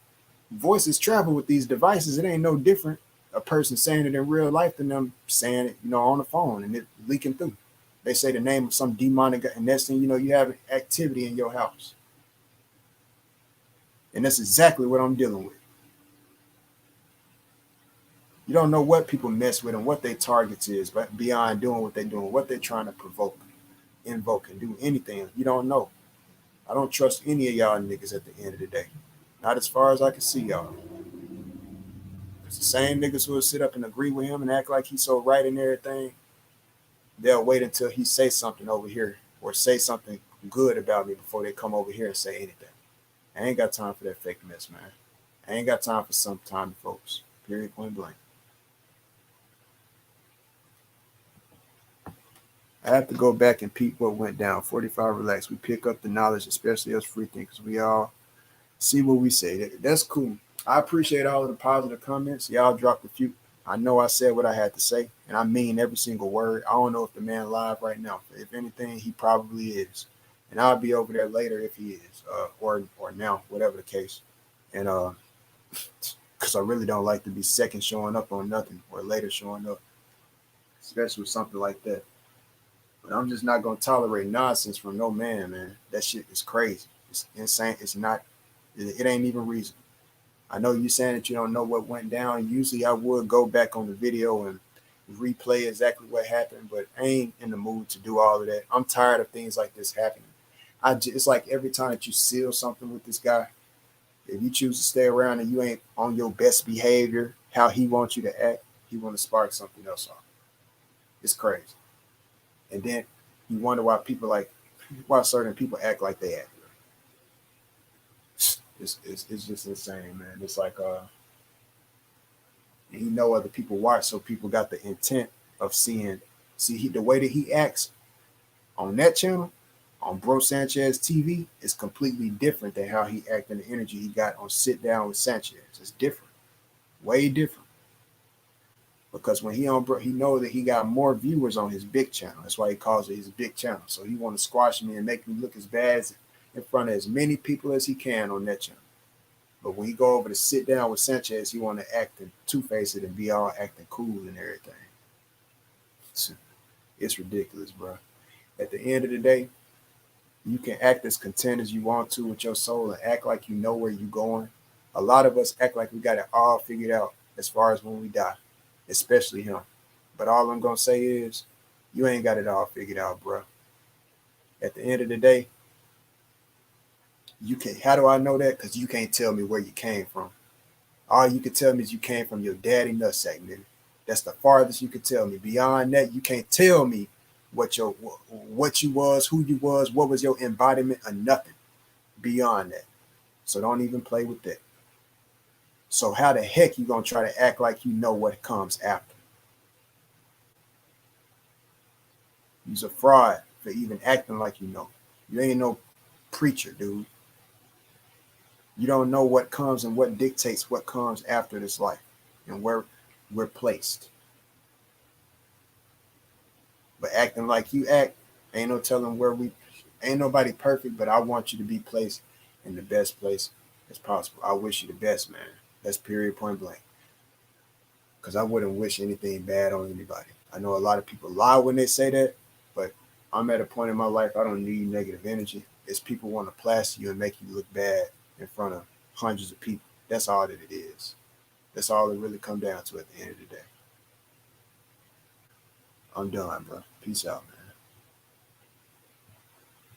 voices travel with these devices. It ain't no different a person saying it in real life than them saying it, you know, on the phone and it leaking through. They say the name of some demonic, and next thing you know, you have activity in your house. And that's exactly what I'm dealing with. You don't know what people mess with and what their targets is, but beyond doing what they're doing, what they're trying to provoke, invoke, and do anything. You don't know. I don't trust any of y'all niggas at the end of the day. Not as far as I can see y'all. Because the same niggas who will sit up and agree with him and act like he's so right and everything, they'll wait until he says something over here or say something good about me before they come over here and say anything. I ain't got time for that fake mess, man. I ain't got time for some time, folks. Period, point blank. I have to go back and peep what went down. 45 relax. We pick up the knowledge, especially us free thinkers. We all see what we say. That's cool. I appreciate all of the positive comments. Y'all dropped a few. I know I said what I had to say, and I mean every single word. I don't know if the man live right now. If anything, he probably is. And I'll be over there later if he is, or now, whatever the case. And because I really don't like to be second showing up on nothing or later showing up, especially with something like that. But I'm just not gonna tolerate nonsense from no man, man. That shit is crazy. It's insane. It's not. It ain't even reason. I know you saying that you don't know what went down. Usually, I would go back on the video and replay exactly what happened, but I ain't in the mood to do all of that. I'm tired of things like this happening. It's like every time that you seal something with this guy, if you choose to stay around and you ain't on your best behavior, how he wants you to act, he want to spark something else off. It's crazy. And then you wonder why certain people act like they act. It's just insane, man. It's like he know other people watch, so people got the intent of the way that he acts on that channel, on Bro Sanchez TV, is completely different than how he act and the energy he got on Sit Down with Sanchez. It's different, way different. Because when he on Bro, he know that he got more viewers on his big channel. That's why he calls it his big channel. So he want to squash me and make me look as bad as in front of as many people as he can on that channel. But when he go over to Sit Down with Sanchez, he want to act and two-face it and be all acting cool and everything. It's ridiculous, bro. At the end of the day, you can act as content as you want to with your soul and act like you know where you're going. A lot of us act like we got it all figured out as far as when we die, especially him. But all I'm going to say is you ain't got it all figured out, bro. At the end of the day, you can. How do I know that? Because you can't tell me where you came from. All you can tell me is you came from your daddy nutsack, nigga. That's the farthest you can tell me. Beyond that, you can't tell me what you was, who you was, what was your embodiment, or nothing beyond that. So don't even play with that. So how the heck you gonna try to act like you know what comes after? You's a fraud for even acting like you know. You ain't no preacher, dude. You don't know what comes and what dictates what comes after this life and where we're placed. But acting like you act, ain't no telling where we ain't nobody perfect, but I want you to be placed in the best place as possible. I wish you the best, man. That's period point blank. Because I wouldn't wish anything bad on anybody. I know a lot of people lie when they say that, but I'm at a point in my life I don't need negative energy. It's people want to plaster you and make you look bad in front of hundreds of people. That's all that it is. That's all it really come down to at the end of the day. I'm done, bro. Peace out, man.